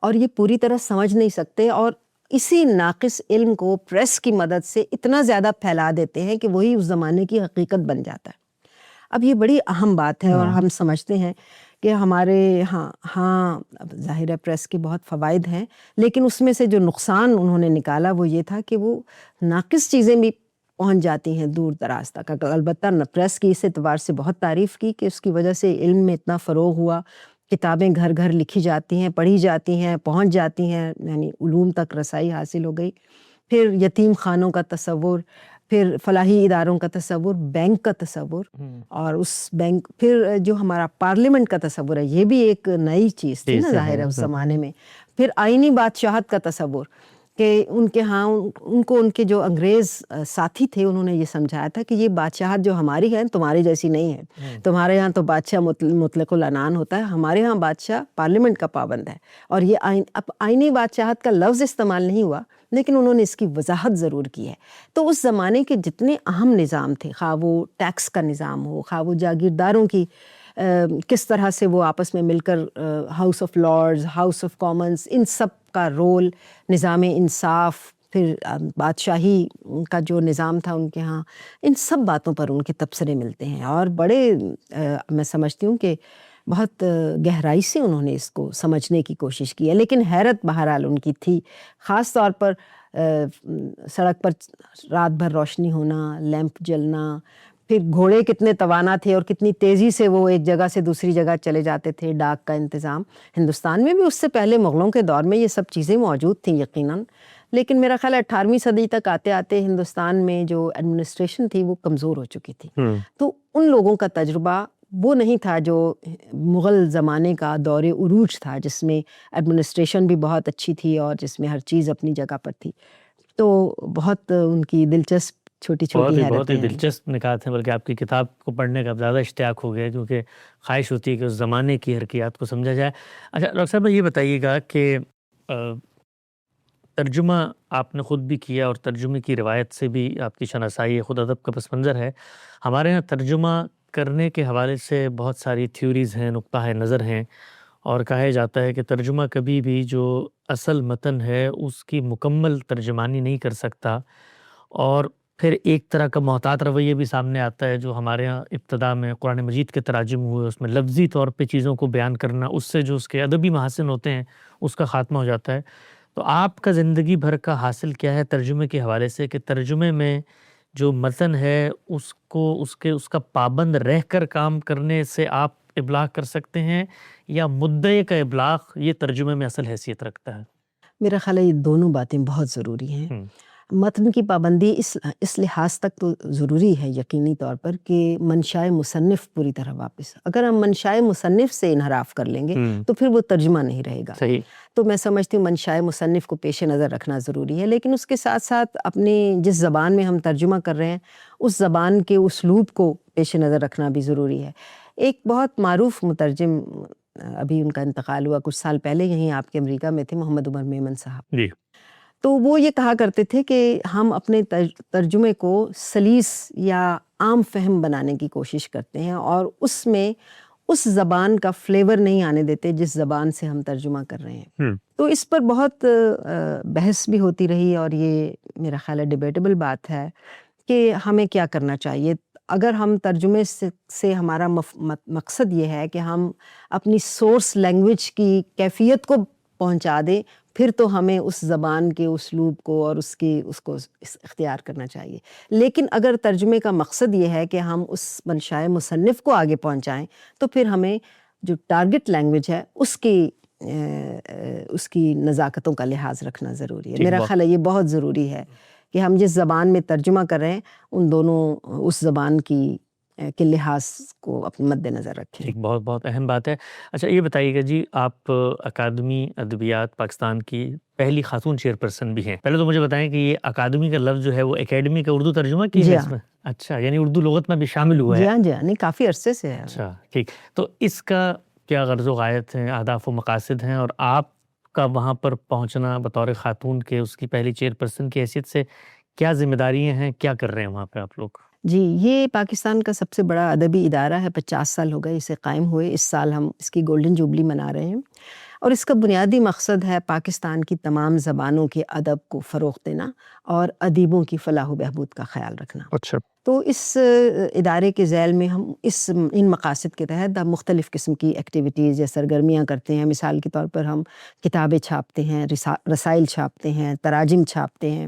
اور یہ پوری طرح سمجھ نہیں سکتے، اور اسی ناقص علم کو پریس کی مدد سے اتنا زیادہ پھیلا دیتے ہیں کہ وہی اس زمانے کی حقیقت بن جاتا ہے. اب یہ بڑی اہم بات ہے اور ہم سمجھتے ہیں کہ ہمارے ہاں ظاہر ہے پریس کے بہت فوائد ہیں، لیکن اس میں سے جو نقصان انہوں نے نکالا وہ یہ تھا کہ وہ ناقص چیزیں بھی پہنچ جاتی ہیں دور دراز تک. البتہ پریس کی اس اعتبار سے بہت تعریف کی کہ اس کی وجہ سے علم میں اتنا فروغ ہوا، کتابیں گھر گھر لکھی جاتی ہیں، پڑھی جاتی ہیں، پہنچ جاتی ہیں، یعنی علوم تک رسائی حاصل ہو گئی. پھر یتیم خانوں کا تصور، پھر فلاحی اداروں کا تصور، بینک کا تصور، اور اس بینک پھر جو ہمارا پارلیمنٹ کا تصور ہے یہ بھی ایک نئی چیز تھی نا ظاہر ہے اس زمانے میں. پھر آئینی بادشاہت کا تصور کہ ان کے ہاں ان کو ان کے جو انگریز ساتھی تھے انہوں نے یہ سمجھایا تھا کہ یہ بادشاہت جو ہماری ہے تمہاری جیسی نہیں ہے. تمہارے ہاں تو بادشاہ مطلق العنان ہوتا ہے، ہمارے ہاں بادشاہ پارلیمنٹ کا پابند ہے. اور یہ آئینی بادشاہت کا لفظ استعمال نہیں ہوا لیکن انہوں نے اس کی وضاحت ضرور کی ہے. تو اس زمانے کے جتنے اہم نظام تھے، خواہ وہ ٹیکس کا نظام ہو، خواہ وہ جاگیرداروں کی کس طرح سے وہ آپس میں مل کر House of Lords, House of Commons, ان سب کا رول، نظام انصاف، پھر بادشاہی کا جو نظام تھا ان کے ہاں، ان سب باتوں پر ان کے تبصرے ملتے ہیں. اور بڑے میں سمجھتی ہوں کہ بہت گہرائی سے انہوں نے اس کو سمجھنے کی کوشش کی ہے. لیکن حیرت بہرحال ان کی تھی، خاص طور پر سڑک پر رات بھر روشنی ہونا، لیمپ جلنا، پھر گھوڑے کتنے توانا تھے اور کتنی تیزی سے وہ ایک جگہ سے دوسری جگہ چلے جاتے تھے، ڈاک کا انتظام. ہندوستان میں بھی اس سے پہلے مغلوں کے دور میں یہ سب چیزیں موجود تھیں یقیناً، لیکن میرا خیال ہے 18ویں صدی تک آتے آتے ہندوستان میں جو ایڈمنسٹریشن تھی وہ کمزور ہو چکی تھی. تو ان لوگوں کا تجربہ وہ نہیں تھا جو مغل زمانے کا دور عروج تھا، جس میں ایڈمنسٹریشن بھی بہت اچھی تھی اور جس میں ہر چیز اپنی جگہ پر تھی. تو بہت ان کی دلچسپ چھوٹی چھوٹی بہت ہی حیرتیں ہیں. دلچسپ نکات ہیں، بلکہ آپ کی کتاب کو پڑھنے کا زیادہ اشتیاق ہو گیا کیونکہ خواہش ہوتی ہے کہ اس زمانے کی حرکیات کو سمجھا جائے. اچھا ڈاکٹر صاحب یہ بتائیے گا کہ ترجمہ آپ نے خود بھی کیا اور ترجمے کی روایت سے بھی آپ کی شناسائی ہے، خود ادب کا پس منظر ہے. ہمارے ہاں ترجمہ کرنے کے حوالے سے بہت ساری تھیوریز ہیں، نقطہ نظر ہیں، اور کہا جاتا ہے کہ ترجمہ کبھی بھی جو اصل متن ہے اس کی مکمل ترجمانی نہیں کر سکتا. اور پھر ایک طرح کا محتاط رویہ بھی سامنے آتا ہے جو ہمارے ہاں ابتدا میں قرآن مجید کے تراجم ہوئے، اس میں لفظی طور پہ چیزوں کو بیان کرنا، اس سے جو اس کے ادبی محاسن ہوتے ہیں اس کا خاتمہ ہو جاتا ہے. تو آپ کا زندگی بھر کا حاصل کیا ہے ترجمے کے حوالے سے کہ ترجمے میں جو متن ہے اس کو اس کا پابند رہ کر کام کرنے سے آپ ابلاغ کر سکتے ہیں، یا مدعے کا ابلاغ یہ ترجمے میں اصل حیثیت رکھتا ہے؟ میرا خیال ہے یہ دونوں باتیں بہت ضروری ہیں. ہم، متن کی پابندی اس لحاظ تک تو ضروری ہے یقینی طور پر کہ منشائے مصنف پوری طرح واپس. اگر ہم منشائے مصنف سے انحراف کر لیں گے ہم، تو پھر وہ ترجمہ نہیں رہے گا. صحیح. تو میں سمجھتی ہوں منشائے مصنف کو پیش نظر رکھنا ضروری ہے، لیکن اس کے ساتھ ساتھ اپنی جس زبان میں ہم ترجمہ کر رہے ہیں اس زبان کے اسلوب کو پیش نظر رکھنا بھی ضروری ہے. ایک بہت معروف مترجم، ابھی ان کا انتقال ہوا کچھ سال پہلے، یہیں آپ کے امریکہ میں تھے، محمد عمر میمن صاحب. جی. تو وہ یہ کہا کرتے تھے کہ ہم اپنے ترجمے کو سلیس یا عام فہم بنانے کی کوشش کرتے ہیں اور اس میں اس زبان کا فلیور نہیں آنے دیتے جس زبان سے ہم ترجمہ کر رہے ہیں. ہم، تو اس پر بہت بحث بھی ہوتی رہی اور یہ میرا خیال ہے ڈیبیٹیبل بات ہے کہ ہمیں کیا کرنا چاہیے. اگر ہم ترجمے سے ہمارا مقصد یہ ہے کہ ہم اپنی سورس لینگویج کی کیفیت کو پہنچا دیں، پھر تو ہمیں اس زبان کے اسلوب کو اور اس کو اختیار کرنا چاہیے. لیکن اگر ترجمے کا مقصد یہ ہے کہ ہم اس منشائے مصنف کو آگے پہنچائیں تو پھر ہمیں جو ٹارگٹ لینگویج ہے اس کی نزاکتوں کا لحاظ رکھنا ضروری ہے. میرا خیال ہے یہ بہت ضروری ہے کہ ہم جس زبان میں ترجمہ کر رہے ہیں ان دونوں اس زبان کے لحاظ کو اپنے مد نظر رکھیں. ایک بہت بہت اہم بات ہے. اچھا یہ بتائیے گا جی، آپ اکادمی ادبیات پاکستان کی پہلی خاتون چیئرپرسن بھی ہیں. پہلے تو مجھے بتائیں کہ یہ اکادمی کا لفظ جو ہے وہ اکیڈمی کا اردو ترجمہ کی ہے اس میں؟ اچھا، یعنی اردو لغت میں بھی شامل ہوا ہے. جی ہاں جی ہاں، نہیں کافی عرصے سے ہے. اچھا ٹھیک. تو اس کا کیا غرض و غایت ہیں، اہداف و مقاصد ہیں، اور آپ کا وہاں پر پہنچنا بطور خاتون کے اس کی پہلی چیئرپرسن کی حیثیت سے کیا ذمہ داریاں ہیں، کیا کر رہے ہیں وہاں پہ آپ لوگ؟ جی، یہ پاکستان کا سب سے بڑا ادبی ادارہ ہے. 50 سال ہو گئے اسے قائم ہوئے. اس سال ہم اس کی گولڈن جوبلی منا رہے ہیں اور اس کا بنیادی مقصد ہے پاکستان کی تمام زبانوں کے ادب کو فروغ دینا اور ادیبوں کی فلاح و بہبود کا خیال رکھنا. اچھا. تو اس ادارے کے ذیل میں ہم ان مقاصد کے تحت مختلف قسم کی ایکٹیویٹیز یا سرگرمیاں کرتے ہیں. مثال کے طور پر ہم کتابیں چھاپتے ہیں، رسائل چھاپتے ہیں، تراجم چھاپتے ہیں.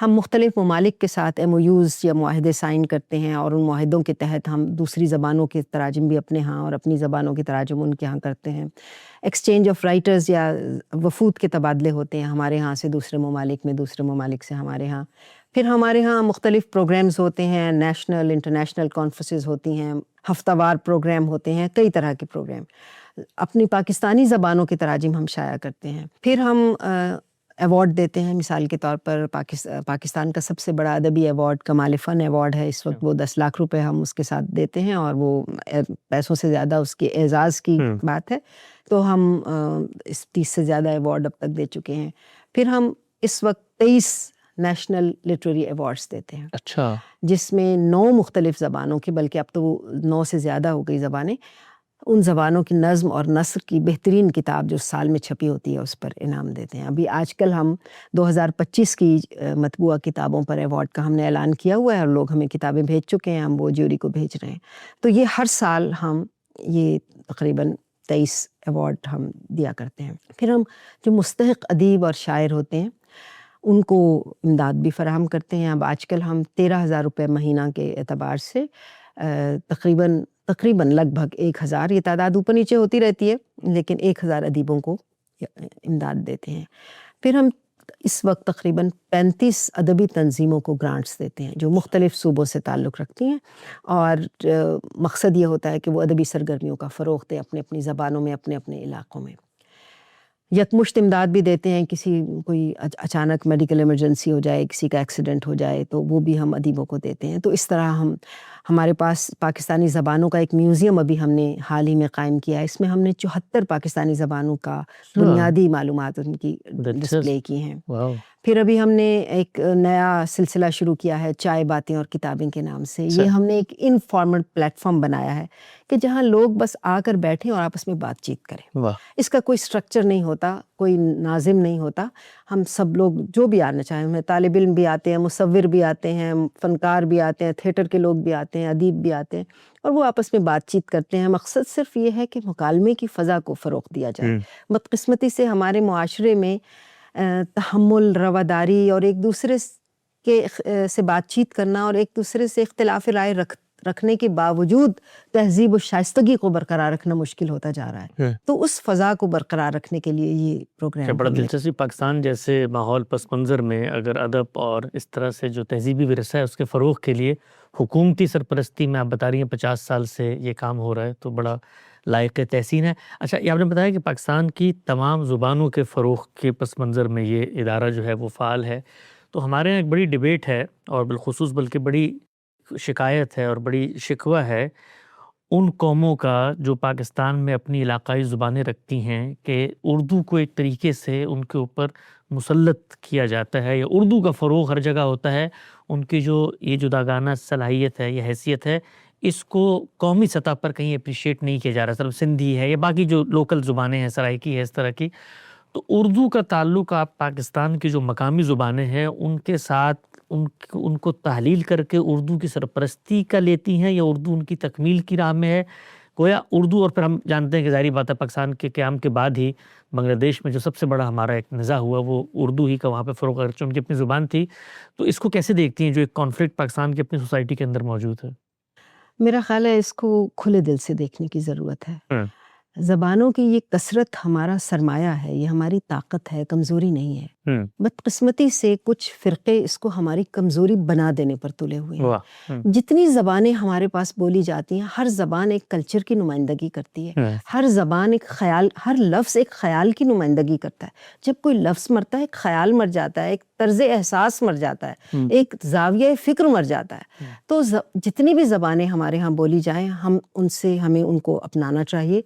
ہم مختلف ممالک کے ساتھ MOUs یا معاہدے سائن کرتے ہیں اور ان معاہدوں کے تحت ہم دوسری زبانوں کے تراجم بھی اپنے ہاں اور اپنی زبانوں کے تراجم ان کے ہاں کرتے ہیں. ایکسچینج آف رائٹرز یا وفود کے تبادلے ہوتے ہیں ہمارے ہاں سے دوسرے ممالک میں، دوسرے ممالک سے ہمارے ہاں. پھر ہمارے ہاں مختلف پروگرامز ہوتے ہیں، نیشنل انٹرنیشنل کانفرنسز ہوتی ہیں، ہفتہ وار پروگرام ہوتے ہیں، کئی طرح کے پروگرام. اپنی پاکستانی زبانوں کے تراجم ہم شائع کرتے ہیں. پھر ہم ایوارڈ دیتے ہیں. مثال کے طور پر پاکستان کا سب سے بڑا ادبی ایوارڈ کمال فن ایوارڈ ہے. اس وقت وہ 10 لاکھ روپے ہم اس کے ساتھ دیتے ہیں اور وہ پیسوں سے زیادہ اس کے اعزاز کی بات ہے. تو ہم 30 سے زیادہ ایوارڈ اب تک دے چکے ہیں. پھر ہم اس وقت 23 نیشنل لٹریری ایوارڈز دیتے ہیں. اچھا. جس میں 9 مختلف زبانوں کی، بلکہ اب تو 9 سے زیادہ ہو گئی زبانیں، ان زبانوں کی نظم اور نثر کی بہترین کتاب جو سال میں چھپی ہوتی ہے اس پر انعام دیتے ہیں. ابھی آج کل ہم 2025 کی مطبوعہ کتابوں پر ایوارڈ کا ہم نے اعلان کیا ہوا ہے اور لوگ ہمیں کتابیں بھیج چکے ہیں، ہم وہ جیوری کو بھیج رہے ہیں. تو یہ ہر سال ہم یہ تقریباً 23 ایوارڈ ہم دیا کرتے ہیں. پھر ہم جو مستحق ادیب اور شاعر ہوتے ہیں ان کو امداد بھی فراہم کرتے ہیں. اب آج کل ہم 13,000 روپے مہینہ کے اعتبار سے تقریباً لگ بھگ 1,000، یہ تعداد اوپر نیچے ہوتی رہتی ہے، لیکن 1,000 ادیبوں کو امداد دیتے ہیں. پھر ہم اس وقت تقریباً 35 ادبی تنظیموں کو گرانٹس دیتے ہیں جو مختلف صوبوں سے تعلق رکھتی ہیں، اور مقصد یہ ہوتا ہے کہ وہ ادبی سرگرمیوں کا فروغ دیں اپنی اپنی زبانوں میں، اپنے اپنے علاقوں میں. یکمشت امداد بھی دیتے ہیں، کسی کوئی اچانک میڈیکل ایمرجنسی ہو جائے، کسی کا ایکسیڈنٹ ہو جائے تو وہ بھی ہم ادیبوں کو دیتے ہیں۔ تو اس طرح ہمارے پاس پاکستانی زبانوں کا ایک میوزیم ابھی ہم نے حال ہی میں قائم کیا ہے، اس میں ہم نے 74 پاکستانی زبانوں کا بنیادی معلومات ان کی ڈسپلے کی ہیں۔ پھر ابھی ہم نے ایک نیا سلسلہ شروع کیا ہے چائے باتیں اور کتابیں کے نام سے۔ یہ ہم نے ایک انفارمل پلیٹ فارم بنایا ہے کہ جہاں لوگ بس آ کر بیٹھیں اور آپس میں بات چیت کریں۔ اس کا کوئی سٹرکچر نہیں ہوتا، کوئی ناظم نہیں ہوتا، ہم سب لوگ جو بھی آنا چاہیں، ہمیں طالب علم بھی آتے ہیں، مصور بھی آتے ہیں، فنکار بھی آتے ہیں، تھیٹر کے لوگ بھی آتے ہیں، ادیب بھی آتے ہیں، اور وہ آپس میں بات چیت کرتے ہیں۔ مقصد صرف یہ ہے کہ مکالمے کی فضا کو فروغ دیا جائے۔ بدقسمتی سے ہمارے معاشرے میں تحمل، رواداری اور ایک دوسرے سے بات چیت کرنا اور ایک دوسرے سے اختلاف رائے رکھنے کے باوجود تہذیب و شائستگی کو برقرار رکھنا مشکل ہوتا جا رہا ہے۔ تو اس فضا کو برقرار رکھنے کے لیے یہ پروگرام بڑا دلچسپ، پاکستان جیسے ماحول پس منظر میں اگر ادب اور اس طرح سے جو تہذیبی ورثہ ہے اس کے فروغ کے لیے حکومتی سرپرستی میں آپ بتا رہی ہیں 50 سال سے یہ کام ہو رہا ہے، تو بڑا لائق تحسین ہے۔ اچھا، یہ آپ نے بتایا کہ پاکستان کی تمام زبانوں کے فروغ کے پس منظر میں یہ ادارہ جو ہے وہ فعال ہے، تو ہمارے یہاں ایک بڑی ڈیبیٹ ہے، اور بالخصوص بلکہ بڑی شکایت ہے اور بڑی شکوہ ہے ان قوموں کا جو پاکستان میں اپنی علاقائی زبانیں رکھتی ہیں، کہ اردو کو ایک طریقے سے ان کے اوپر مسلط کیا جاتا ہے، یا اردو کا فروغ ہر جگہ ہوتا ہے، ان کی جو یہ جداگانہ صلاحیت ہے یا حیثیت ہے اس کو قومی سطح پر کہیں اپریشیٹ نہیں کیا جا رہا، صرف سندھی ہے یا باقی جو لوکل زبانیں ہیں، سرائکی ہے، اس طرح کی۔ تو اردو کا تعلق آپ پاکستان کی جو مقامی زبانیں ہیں ان کے ساتھ ان کو تحلیل کر کے اردو کی سرپرستی کا لیتی ہیں، یا اردو ان کی تکمیل کی راہ میں ہے؟ گویا اردو، اور پھر ہم جانتے ہیں کہ ظاہری بات ہے پاکستان کے قیام کے بعد ہی بنگلہ دیش میں جو سب سے بڑا ہمارا ایک نزاع ہوا وہ اردو ہی کا وہاں پہ فروغ، اگرچہ ان کی اپنی زبان تھی۔ تو اس کو کیسے دیکھتی ہیں جو ایک کانفلکٹ پاکستان کی اپنی سوسائٹی کے اندر موجود ہے؟ میرا خیال ہے اس کو کھلے دل سے دیکھنے کی ضرورت ہے۔ زبانوں کی یہ کثرت ہمارا سرمایہ ہے، یہ ہماری طاقت ہے، کمزوری نہیں ہے۔ بدقسمتی سے کچھ فرقے اس کو ہماری کمزوری بنا دینے پر تلے ہوئے ہیں۔ جتنی زبانیں ہمارے پاس بولی جاتی ہیں، ہر زبان ایک کلچر کی نمائندگی کرتی ہے، ہر زبان ایک خیال، ہر لفظ ایک خیال کی نمائندگی کرتا ہے۔ جب کوئی لفظ مرتا ہے، ایک خیال مر جاتا ہے، ایک طرز احساس مر جاتا ہے، ایک زاویہ فکر مر جاتا ہے۔ تو جتنی بھی زبانیں ہمارے ہاں بولی جائیں، ہمیں ان کو اپنانا چاہیے،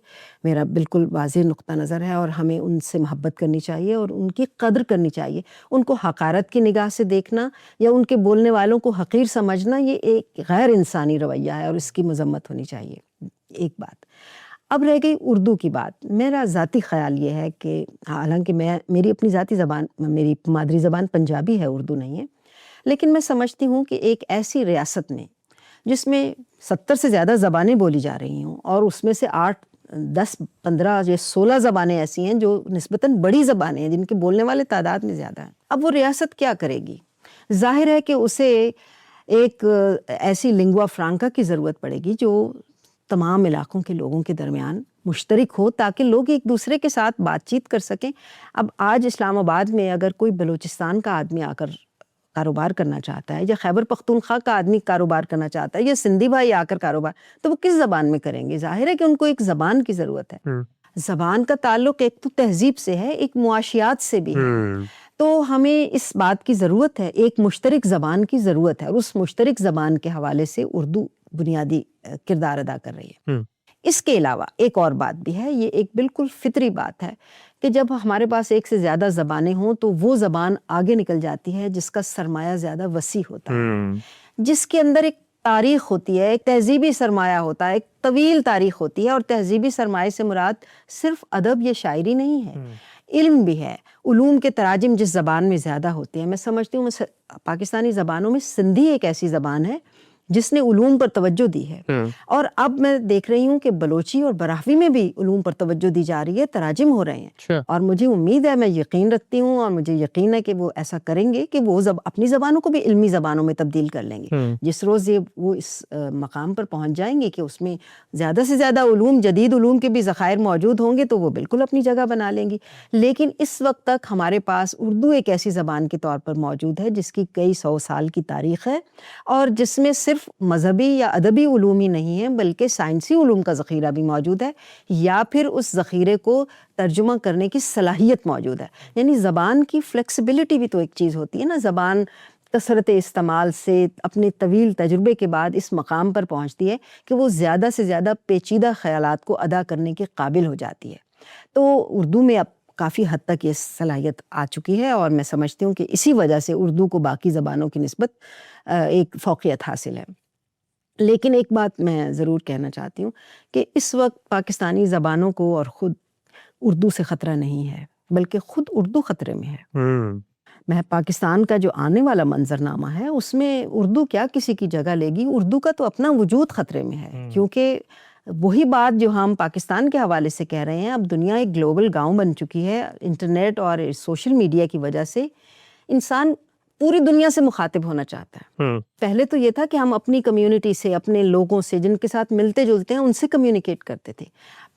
میرا بالکل واضح نقطہ نظر ہے، اور ہمیں ان سے محبت کرنی چاہیے اور ان کی قدر کرنی چاہیے۔ ان کو حقارت کی نگاہ سے دیکھنا یا ان کے بولنے والوں کو حقیر سمجھنا یہ ایک غیر انسانی رویہ ہے، اور اس کی مذمت ہونی چاہیے۔ ایک بات اب رہ گئی اردو کی بات۔ میرا ذاتی خیال یہ ہے کہ حالانکہ میری اپنی ذاتی زبان، میری مادری زبان پنجابی ہے، اردو نہیں ہے، لیکن میں سمجھتی ہوں کہ ایک ایسی ریاست میں جس میں 70 سے زیادہ زبانیں بولی جا رہی ہوں، اور اس میں سے 8، 10، 15 یا 16 زبانیں ایسی ہیں جو نسبتاً بڑی زبانیں ہیں، جن کے بولنے والے تعداد میں زیادہ ہیں۔ اب وہ ریاست کیا کرے گی؟ ظاہر ہے کہ اسے ایک ایسی لنگوا فرانکا کی ضرورت پڑے گی جو تمام علاقوں کے لوگوں کے درمیان مشترک ہو، تاکہ لوگ ایک دوسرے کے ساتھ بات چیت کر سکیں۔ اب آج اسلام آباد میں اگر کوئی بلوچستان کا آدمی آ کر کاروبار کرنا چاہتا ہے، یا خیبر پختونخوا کا آدمی کاروبار کرنا چاہتا ہے، یا سندھی بھائی آ کر کاروبار، تو وہ کس زبان میں کریں گے؟ ظاہر ہے کہ ان کو ایک زبان کی ضرورت ہے۔ زبان کا تعلق ایک تو تہذیب سے ہے، ایک معاشیات سے بھی ہے۔ تو ہمیں اس بات کی ضرورت ہے، ایک مشترک زبان کی ضرورت ہے، اور اس مشترک زبان کے حوالے سے اردو بنیادی کردار ادا کر رہی ہے۔ اس کے علاوہ ایک اور بات بھی ہے، یہ ایک بالکل فطری بات ہے کہ جب ہمارے پاس ایک سے زیادہ زبانیں ہوں تو وہ زبان آگے نکل جاتی ہے جس کا سرمایہ زیادہ وسیع ہوتا ہے، جس کے اندر ایک تاریخ ہوتی ہے، ایک تہذیبی سرمایہ ہوتا ہے، ایک طویل تاریخ ہوتی ہے۔ اور تہذیبی سرمایہ سے مراد صرف ادب یا شاعری نہیں ہے، علم بھی ہے۔ علوم کے تراجم جس زبان میں زیادہ ہوتے ہیں، میں سمجھتی ہوں پاکستانی زبانوں میں سندھی ایک ایسی زبان ہے جس نے علوم پر توجہ دی ہے، اور اب میں دیکھ رہی ہوں کہ بلوچی اور براہوی میں بھی علوم پر توجہ دی جا رہی ہے، تراجم ہو رہے ہیں، اور مجھے امید ہے، میں یقین رکھتی ہوں، اور مجھے یقین ہے کہ وہ ایسا کریں گے کہ وہ اپنی زبانوں کو بھی علمی زبانوں میں تبدیل کر لیں گے۔ جس روز وہ اس مقام پر پہنچ جائیں گے کہ اس میں زیادہ سے زیادہ علوم، جدید علوم کے بھی ذخائر موجود ہوں گے، تو وہ بالکل اپنی جگہ بنا لیں گی۔ لیکن اس وقت تک ہمارے پاس اردو ایک ایسی زبان کے طور پر موجود ہے جس کی کئی 100 سال کی تاریخ ہے، اور جس میں صرف صرف مذہبی یا ادبی علوم ہی نہیں ہیں بلکہ سائنسی علوم کا ذخیرہ بھی موجود ہے، یا پھر اس ذخیرے کو ترجمہ کرنے کی صلاحیت موجود ہے۔ یعنی زبان کی فلیکسیبلٹی بھی تو ایک چیز ہوتی ہے نا، زبان کثرت استعمال سے اپنے طویل تجربے کے بعد اس مقام پر پہنچتی ہے کہ وہ زیادہ سے زیادہ پیچیدہ خیالات کو ادا کرنے کے قابل ہو جاتی ہے۔ تو اردو میں اب کافی حد تک یہ صلاحیت آ چکی ہے، اور میں سمجھتی ہوں کہ اسی وجہ سے اردو کو باقی زبانوں کی نسبت ایک فوقیت حاصل ہے۔ لیکن ایک بات میں ضرور کہنا چاہتی ہوں کہ اس وقت پاکستانی زبانوں کو اور خود اردو سے خطرہ نہیں ہے، بلکہ خود اردو خطرے میں ہے۔ میں پاکستان کا جو آنے والا منظرنامہ ہے اس میں اردو کیا کسی کی جگہ لے گی، اردو کا تو اپنا وجود خطرے میں ہے، کیونکہ وہی بات جو ہم پاکستان کے حوالے سے کہہ رہے ہیں، اب دنیا ایک گلوبل گاؤں بن چکی ہے۔ انٹرنیٹ اور سوشل میڈیا کی وجہ سے انسان پوری دنیا سے مخاطب ہونا چاہتا ہے۔ پہلے تو یہ تھا کہ ہم اپنی کمیونٹی سے، اپنے لوگوں سے جن کے ساتھ ملتے جلتے ہیں ان سے کمیونیکیٹ کرتے تھے،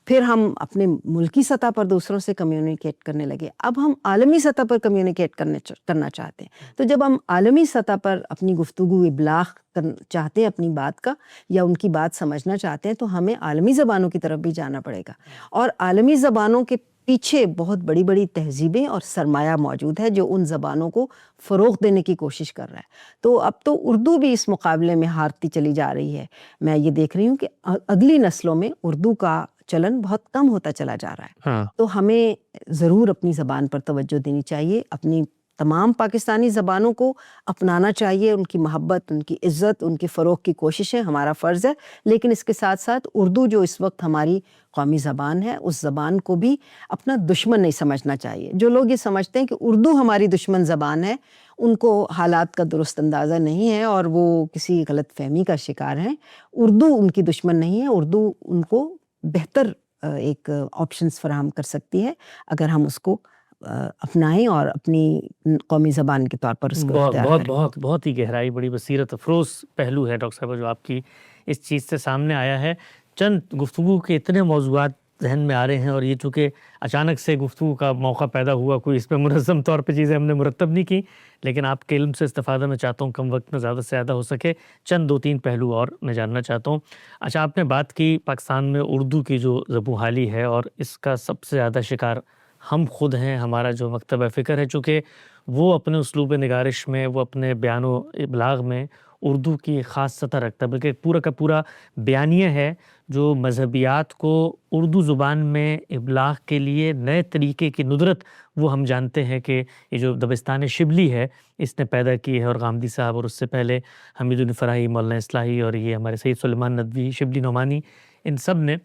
پھر ہم اپنے ملکی سطح پر دوسروں سے کمیونیکیٹ کرنے لگے، اب ہم عالمی سطح پر کمیونیکیٹ کرنا چاہتے ہیں۔ تو جب ہم عالمی سطح پر اپنی گفتگو ابلاغ چاہتے ہیں اپنی بات کا، یا ان کی بات سمجھنا چاہتے ہیں، تو ہمیں عالمی زبانوں کی طرف بھی جانا پڑے گا، اور عالمی زبانوں کے پیچھے بہت بڑی بڑی تہذیبیں اور سرمایہ موجود ہے جو ان زبانوں کو فروغ دینے کی کوشش کر رہا ہے۔ تو اب تو اردو بھی اس مقابلے میں ہارتی چلی جا رہی ہے۔ میں یہ دیکھ رہی ہوں کہ اگلی نسلوں میں اردو کا چلن بہت کم ہوتا چلا جا رہا ہے۔ تو ہمیں ضرور اپنی زبان پر توجہ دینی چاہیے، اپنی تمام پاکستانی زبانوں کو اپنانا چاہیے، ان کی محبت، ان کی عزت، ان کے فروغ کی کوششیں ہمارا فرض ہے، لیکن اس کے ساتھ ساتھ اردو جو اس وقت ہماری قومی زبان ہے، اس زبان کو بھی اپنا دشمن نہیں سمجھنا چاہیے۔ جو لوگ یہ سمجھتے ہیں کہ اردو ہماری دشمن زبان ہے، ان کو حالات کا درست اندازہ نہیں ہے اور وہ کسی غلط فہمی کا شکار ہیں۔ اردو ان کی دشمن نہیں ہے، اردو ان کو بہتر ایک آپشنز فراہم کر سکتی ہے اگر ہم اس کو اپنائیں اور اپنی قومی زبان کے طور پر اس کو اختیار کریں۔ بہت ہی گہرائی، بڑی بصیرت افروز پہلو ہے ڈاکٹر صاحبہ جو آپ کی اس چیز سے سامنے آیا ہے۔ چند گفتگو کے اتنے موضوعات ذہن میں آ رہے ہیں، اور یہ چونکہ اچانک سے گفتگو کا موقع پیدا ہوا، کوئی اس پہ منظم طور پہ چیزیں ہم نے مرتب نہیں کی، لیکن آپ کے علم سے استفادہ میں چاہتا ہوں کم وقت میں زیادہ سے زیادہ ہو سکے۔ چند دو تین پہلو اور میں جاننا چاہتا ہوں۔ اچھا، آپ نے بات کی پاکستان میں اردو کی جو زبوں حالی ہے، اور اس کا سب سے زیادہ شکار ہم خود ہیں، ہمارا جو مکتبہ فکر ہے، چونکہ وہ اپنے اسلوب نگارش میں، وہ اپنے بیان و ابلاغ میں اردو کی خاص سطح رکھتا ہے، بلکہ پورا کا پورا بیانیہ ہے جو مذہبیات کو اردو زبان میں ابلاغ کے لیے نئے طریقے کی ندرت وہ ہم جانتے ہیں کہ یہ جو دبستان شبلی ہے اس نے پیدا کی ہے، اور غامدی صاحب، اور اس سے پہلے حمید الفراحی، مولانا اصلاحی، اور یہ ہمارے سید سلیمان ندوی، شبلی نعمانی، ان سب نے۔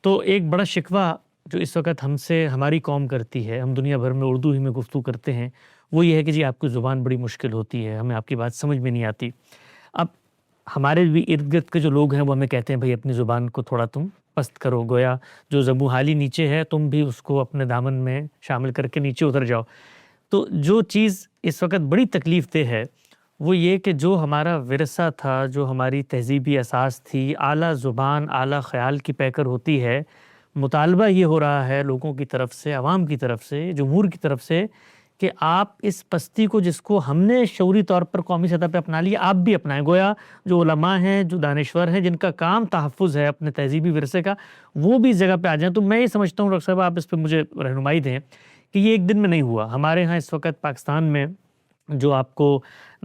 تو ایک بڑا شکوہ جو اس وقت ہم سے ہماری قوم کرتی ہے، ہم دنیا بھر میں اردو ہی میں گفتگو کرتے ہیں، وہ یہ ہے کہ جی آپ کی زبان بڑی مشکل ہوتی ہے، ہمیں آپ کی بات سمجھ میں نہیں آتی۔ اب ہمارے بھی ارد گرد کے جو لوگ ہیں وہ ہمیں کہتے ہیں بھائی اپنی زبان کو تھوڑا تم پست کرو، گویا جو زبوں حالی نیچے ہے تم بھی اس کو اپنے دامن میں شامل کر کے نیچے اتر جاؤ۔ تو جو چیز اس وقت بڑی تکلیف دہ ہے وہ یہ کہ جو ہمارا ورثہ تھا، جو ہماری تہذیبی اساس تھی، اعلیٰ زبان، اعلیٰ خیال کی پیکر ہوتی ہے، مطالبہ یہ ہو رہا ہے لوگوں کی طرف سے، عوام کی طرف سے، جمہور کی طرف سے، کہ آپ اس پستی کو جس کو ہم نے شعوری طور پر قومی سطح پہ اپنا لیا، آپ بھی اپنائیں۔ گویا جو علماء ہیں، جو دانشور ہیں، جن کا کام تحفظ ہے اپنے تہذیبی ورثے کا، وہ بھی اس جگہ پہ آ جائیں۔ تو میں یہ سمجھتا ہوں ڈاکٹر صاحب، آپ اس پہ مجھے رہنمائی دیں کہ یہ ایک دن میں نہیں ہوا۔ ہمارے ہاں اس وقت پاکستان میں جو آپ کو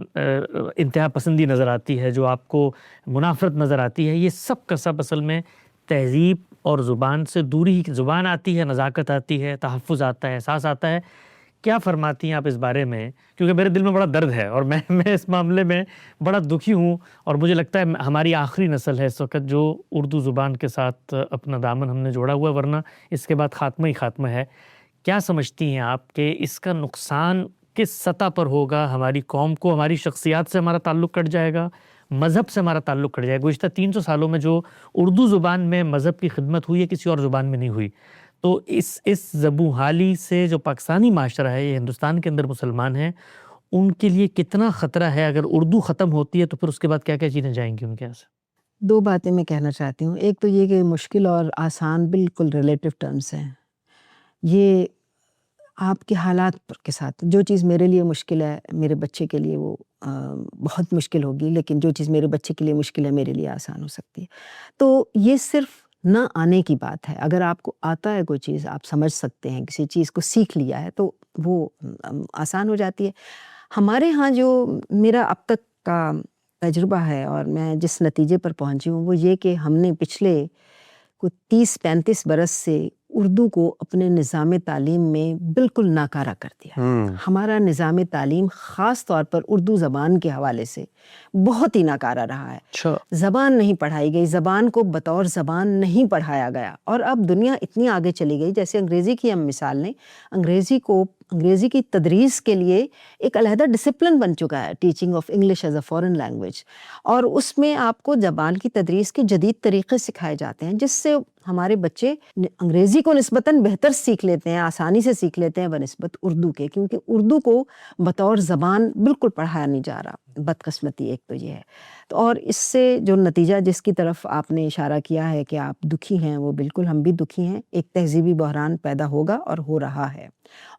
انتہا پسندی نظر آتی ہے، جو آپ کو منافرت نظر آتی ہے، یہ سب کا سب اصل میں تہذیب اور زبان سے دوری ہی، زبان آتی ہے، نزاکت آتی ہے، تحفظ آتا ہے، احساس آتا ہے۔ کیا فرماتی ہیں آپ اس بارے میں؟ کیونکہ میرے دل میں بڑا درد ہے، اور میں اس معاملے میں بڑا دکھی ہوں، اور مجھے لگتا ہے ہماری آخری نسل ہے اس وقت جو اردو زبان کے ساتھ اپنا دامن ہم نے جوڑا ہوا، ورنہ اس کے بعد خاتمہ ہی خاتمہ ہے۔ کیا سمجھتی ہیں آپ کہ اس کا نقصان کس سطح پر ہوگا؟ ہماری قوم کو، ہماری شخصیات سے ہمارا تعلق کٹ جائے گا، مذہب سے ہمارا تعلق کٹ جائے گا۔ گزشتہ 300 سالوں میں جو اردو زبان میں مذہب کی خدمت ہوئی ہے کسی اور زبان میں نہیں ہوئی۔ تو اس زبوں حالی سے جو پاکستانی معاشرہ ہے، یہ ہندوستان کے اندر مسلمان ہیں، ان کے لیے کتنا خطرہ ہے؟ اگر اردو ختم ہوتی ہے تو پھر اس کے بعد کیا کیا چیزیں جائیں گی ان کے یہاں سے؟ دو باتیں میں کہنا چاہتی ہوں۔ ایک تو یہ کہ مشکل اور آسان بالکل ریلیٹو ٹرمز ہیں۔ یہ آپ کے حالات کے ساتھ جو چیز میرے لیے مشکل ہے میرے بچے کے لیے وہ بہت مشکل ہوگی، لیکن جو چیز میرے بچے کے لیے مشکل ہے میرے لیے آسان ہو سکتی ہے۔ تو یہ صرف نہ آنے کی بات ہے، اگر آپ کو آتا ہے کوئی چیز، آپ سمجھ سکتے ہیں، کسی چیز کو سیکھ لیا ہے تو وہ آسان ہو جاتی ہے۔ ہمارے ہاں جو میرا اب تک کا تجربہ ہے اور میں جس نتیجے پر پہنچی ہوں وہ یہ کہ ہم نے پچھلے کوئی 30-35 برس سے اردو کو اپنے نظام تعلیم میں بالکل ناکارہ کر دیا ہے۔ ہمارا نظام تعلیم خاص طور پر اردو زبان کے حوالے سے بہت ہی ناکارہ رہا ہے۔ اچھا، زبان نہیں پڑھائی گئی، زبان کو بطور زبان نہیں پڑھایا گیا، اور اب دنیا اتنی آگے چلی گئی، جیسے انگریزی کی ہم مثال لیں، انگریزی کی تدریس کے لیے ایک علیحدہ ڈسپلن بن چکا ہے، teaching of English as a foreign language, اور اس میں آپ کو زبان کی تدریس کے جدید طریقے سکھائے جاتے ہیں، جس سے ہمارے بچے انگریزی کو نسبتاً بہتر سیکھ لیتے ہیں، آسانی سے سیکھ لیتے ہیں بنسبت اردو کے، کیونکہ اردو کو بطور زبان بالکل پڑھایا نہیں جا رہا۔ بدقسمتی ایک تو یہ ہے، اور اس سے جو نتیجہ جس کی طرف آپ نے اشارہ کیا ہے کہ آپ دکھی ہیں، وہ بالکل ہم بھی دکھی ہیں۔ ایک تہذیبی بحران پیدا ہوگا اور ہو رہا ہے،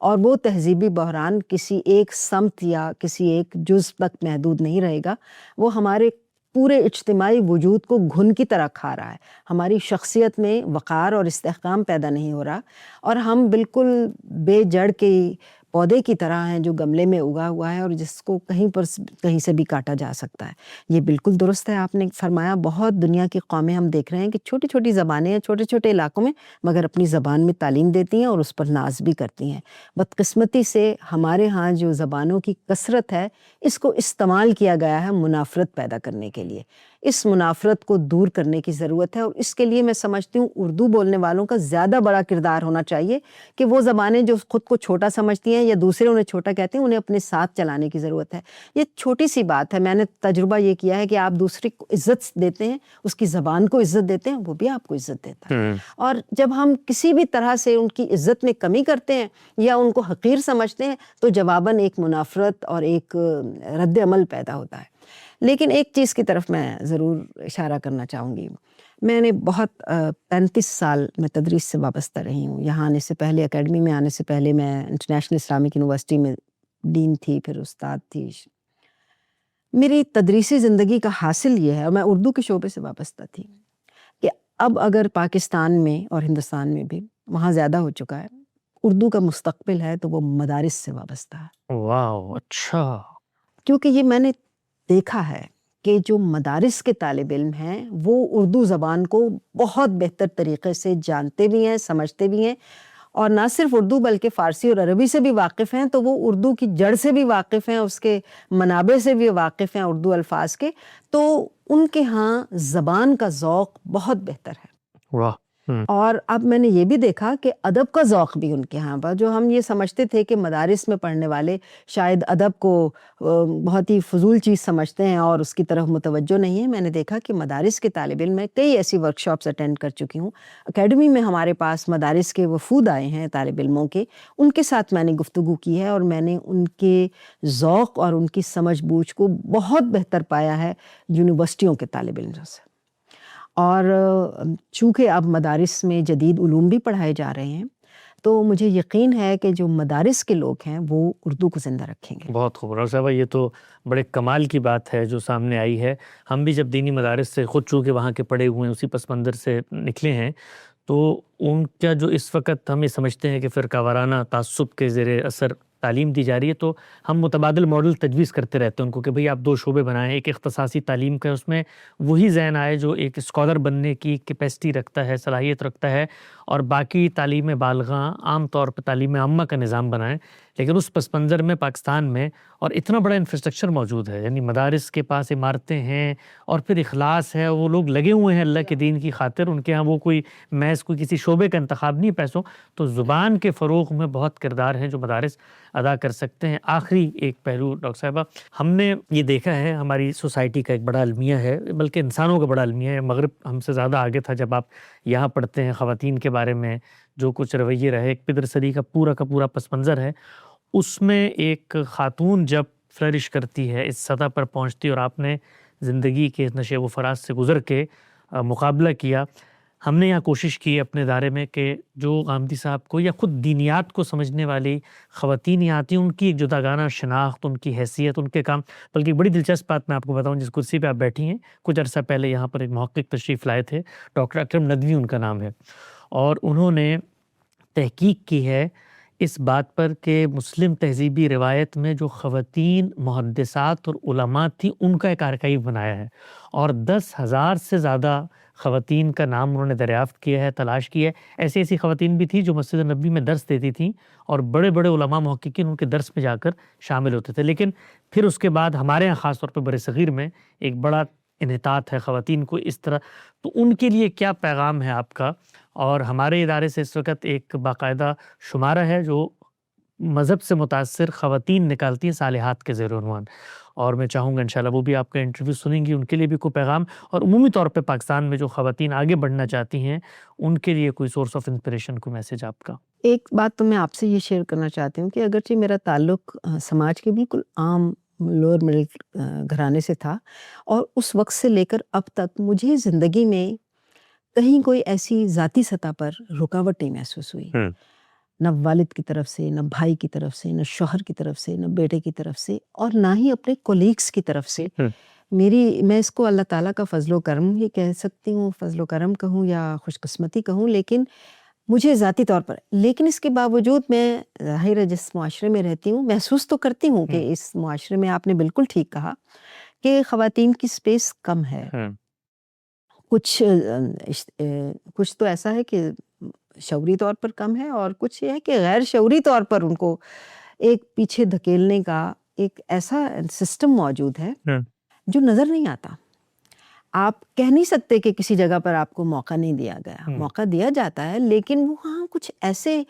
اور وہ تہذیبی بحران کسی ایک سمت یا کسی ایک جزء تک محدود نہیں رہے گا، وہ ہمارے پورے اجتماعی وجود کو گھن کی طرح کھا رہا ہے۔ ہماری شخصیت میں وقار اور استحکام پیدا نہیں ہو رہا، اور ہم بالکل بے جڑ کے پودے کی طرح ہیں جو گملے میں اگا ہوا ہے اور جس کو کہیں سے بھی کاٹا جا سکتا ہے۔ یہ بالکل درست ہے، آپ نے فرمایا۔ بہت دنیا کی قومیں ہم دیکھ رہے ہیں کہ چھوٹی چھوٹی زبانیں ہیں چھوٹے چھوٹے علاقوں میں، مگر اپنی زبان میں تعلیم دیتی ہیں اور اس پر ناز بھی کرتی ہیں۔ بدقسمتی سے ہمارے ہاں جو زبانوں کی کثرت ہے، اس کو استعمال کیا گیا ہے منافرت پیدا کرنے کے لیے۔ اس منافرت کو دور کرنے کی ضرورت ہے، اور اس کے لیے میں سمجھتی ہوں اردو بولنے والوں کا زیادہ بڑا کردار ہونا چاہیے کہ وہ زبانیں جو خود کو چھوٹا سمجھتی ہیں یا دوسرے انہیں چھوٹا کہتے ہیں، انہیں اپنے ساتھ چلانے کی ضرورت ہے۔ یہ چھوٹی سی بات ہے، میں نے تجربہ یہ کیا ہے کہ آپ دوسرے کو عزت دیتے ہیں، اس کی زبان کو عزت دیتے ہیں، وہ بھی آپ کو عزت دیتا ہے۔ اور جب ہم کسی بھی طرح سے ان کی عزت میں کمی کرتے ہیں یا ان کو حقیر سمجھتے ہیں تو جواباً ایک منافرت اور ایک رد عمل پیدا ہوتا ہے۔ لیکن ایک چیز کی طرف میں ضرور اشارہ کرنا چاہوں گی۔ میں نے بہت 35 سال میں تدریس سے وابستہ رہی ہوں۔ یہاں آنے سے پہلے، اکیڈمی میں آنے سے پہلے، میں انٹرنیشنل اسلامک یونیورسٹی میں ڈین تھی، پھر استاد تھی۔ میری تدریسی زندگی کا حاصل یہ ہے، اور میں اردو کے شعبے سے وابستہ تھی، کہ اب اگر پاکستان میں اور ہندوستان میں بھی، وہاں زیادہ ہو چکا ہے، اردو کا مستقبل ہے تو وہ مدارس سے وابستہ ہے۔ واو، اچھا، کیونکہ یہ میں نے دیکھا ہے کہ جو مدارس کے طالب علم ہیں وہ اردو زبان کو بہت بہتر طریقے سے جانتے بھی ہیں، سمجھتے بھی ہیں، اور نہ صرف اردو بلکہ فارسی اور عربی سے بھی واقف ہیں، تو وہ اردو کی جڑ سے بھی واقف ہیں، اس کے منابع سے بھی واقف ہیں، اردو الفاظ کے، تو ان کے ہاں زبان کا ذوق بہت بہتر ہے۔ واہ، اور اب میں نے یہ بھی دیکھا کہ ادب کا ذوق بھی ان کے ہاں پر، جو ہم یہ سمجھتے تھے کہ مدارس میں پڑھنے والے شاید ادب کو بہت ہی فضول چیز سمجھتے ہیں اور اس کی طرف متوجہ نہیں ہیں، میں نے دیکھا کہ مدارس کے طالب علم، میں کئی ایسی ورکشاپس اٹینڈ کر چکی ہوں، اکیڈمی میں ہمارے پاس مدارس کے وفود آئے ہیں طالب علموں کے، ان کے ساتھ میں نے گفتگو کی ہے اور میں نے ان کے ذوق اور ان کی سمجھ بوجھ کو بہت بہتر پایا ہے یونیورسٹیوں کے طالب علموں سے۔ اور چونکہ اب مدارس میں جدید علوم بھی پڑھائے جا رہے ہیں، تو مجھے یقین ہے کہ جو مدارس کے لوگ ہیں وہ اردو کو زندہ رکھیں گے۔ بہت خوب ڈاکٹر صاحبہ، یہ تو بڑے کمال کی بات ہے جو سامنے آئی ہے۔ ہم بھی جب دینی مدارس سے خود چونکہ وہاں کے پڑھے ہوئے ہیں، اسی پس منظر سے نکلے ہیں، تو ان کا جو اس وقت ہم یہ سمجھتے ہیں کہ فرقہ وارانہ تعصب کے زیر اثر تعلیم دی جا رہی ہے، تو ہم متبادل ماڈل تجویز کرتے رہتے ہیں ان کو کہ بھئی آپ 2 شعبے بنائیں، ایک اختصاصی تعلیم کا، اس میں وہی ذہن آئے جو ایک اسکالر بننے کی کیپیسٹی رکھتا ہے، صلاحیت رکھتا ہے، اور باقی تعلیم بالغاں عام طور پر تعلیم عامہ کا نظام بنائیں۔ لیکن اس پس منظر میں پاکستان میں اور اتنا بڑا انفراسٹرکچر موجود ہے، یعنی مدارس کے پاس عمارتیں ہیں اور پھر اخلاص ہے، وہ لوگ لگے ہوئے ہیں اللہ کے دین کی خاطر، ان کے ہاں وہ کوئی محض کوئی کسی شعبے کا انتخاب نہیں پیسوں، تو زبان کے فروغ میں بہت کردار ہیں جو مدارس ادا کر سکتے ہیں۔ آخری ایک پہلو ڈاکٹر صاحبہ، ہم نے یہ دیکھا ہے ہماری سوسائٹی کا ایک بڑا المیہ ہے، بلکہ انسانوں کا بڑا المیہ ہے، مغرب ہم سے زیادہ آگے تھا، جب آپ یہاں پڑھتے ہیں خواتین کے بارے میں جو کچھ رویے رہے، ایک پدر صدی کا پورا پس منظر ہے، اس میں ایک خاتون جب فلرش کرتی ہے، اس سطح پر پہنچتی، اور آپ نے زندگی کے نشیب و فراز سے گزر کے مقابلہ کیا، ہم نے یہاں کوشش کی اپنے ادارے میں کہ جو غامدی صاحب کو یا خود دینیات کو سمجھنے والی خواتین ہی آتی ہیں، ان کی ایک جداگانہ شناخت، ان کی حیثیت، ان کے کام. بلکہ بڑی دلچسپ بات میں آپ کو بتاؤں، جس کرسی پہ آپ بیٹھی ہیں، کچھ عرصہ پہلے یہاں پر ایک محقق تشریف لائے تھے، ڈاکٹر اکرم ندوی ان کا نام ہے، اور انہوں نے تحقیق کی ہے اس بات پر کہ مسلم تہذیبی روایت میں جو خواتین محدثات اور علماء تھیں، ان کا ایک آرکائیو بنایا ہے، اور 10,000 سے زیادہ خواتین کا نام انہوں نے دریافت کیا ہے، تلاش کیا ہے. ایسی ایسی خواتین بھی تھیں جو مسجد نبوی میں درس دیتی تھیں، اور بڑے بڑے علماء محققین ان کے درس میں جا کر شامل ہوتے تھے. لیکن پھر اس کے بعد ہمارے یہاں خاص طور پہ بر صغیر میں ایک بڑا انحطاط ہے خواتین کو اس طرح. تو ان کے لیے کیا پیغام ہے آپ کا؟ اور ہمارے ادارے سے اس وقت ایک باقاعدہ شمارہ ہے جو مذہب سے متاثر خواتین نکالتی ہیں صالحات کے زیر عنوان، اور میں چاہوں گا انشاءاللہ وہ بھی آپ کا انٹرویو سنیں گی، ان کے لیے بھی کوئی پیغام، اور عمومی طور پہ پاکستان میں جو خواتین آگے بڑھنا چاہتی ہیں ان کے لیے کوئی سورس آف انسپریشن، کوئی میسج آپ کا. ایک بات تو میں آپ سے یہ شیئر کرنا چاہتی ہوں کہ اگرچہ میرا تعلق سماج کے بالکل عام لوور مڈل گھرانے سے تھا، اور اس وقت سے لے کر اب تک مجھے زندگی میں کہیں کوئی ایسی ذاتی سطح پر رکاوٹ نہیں محسوس ہوئی، نہ والد کی طرف سے، نہ بھائی کی طرف سے، نہ شوہر کی طرف سے، نہ بیٹے کی طرف سے، اور نہ ہی اپنے کولیگس کی طرف سے. میں اس کو اللہ تعالیٰ کا فضل و کرم ہی کہہ سکتی ہوں، فضل و کرم کہوں یا خوش قسمتی کہوں، لیکن مجھے ذاتی طور پر، لیکن اس کے باوجود میں ظاہر ہے جس معاشرے میں رہتی ہوں محسوس تو کرتی ہوں کہ اس معاشرے میں، آپ نے بالکل ٹھیک کہا کہ خواتین کی سپیس کم ہے. کچھ تو ایسا ہے کہ شعوری طور پر کم ہے، اور کچھ یہ ہے کہ غیر شعوری طور پر ان کو ایک پیچھے دھکیلنے کا ایک ایسا سسٹم موجود ہے جو نظر نہیں آتا. آپ کہہ نہیں سکتے کہ کسی جگہ پر آپ کو موقع نہیں دیا گیا، موقع دیا جاتا ہے، لیکن وہاں کچھ ایسے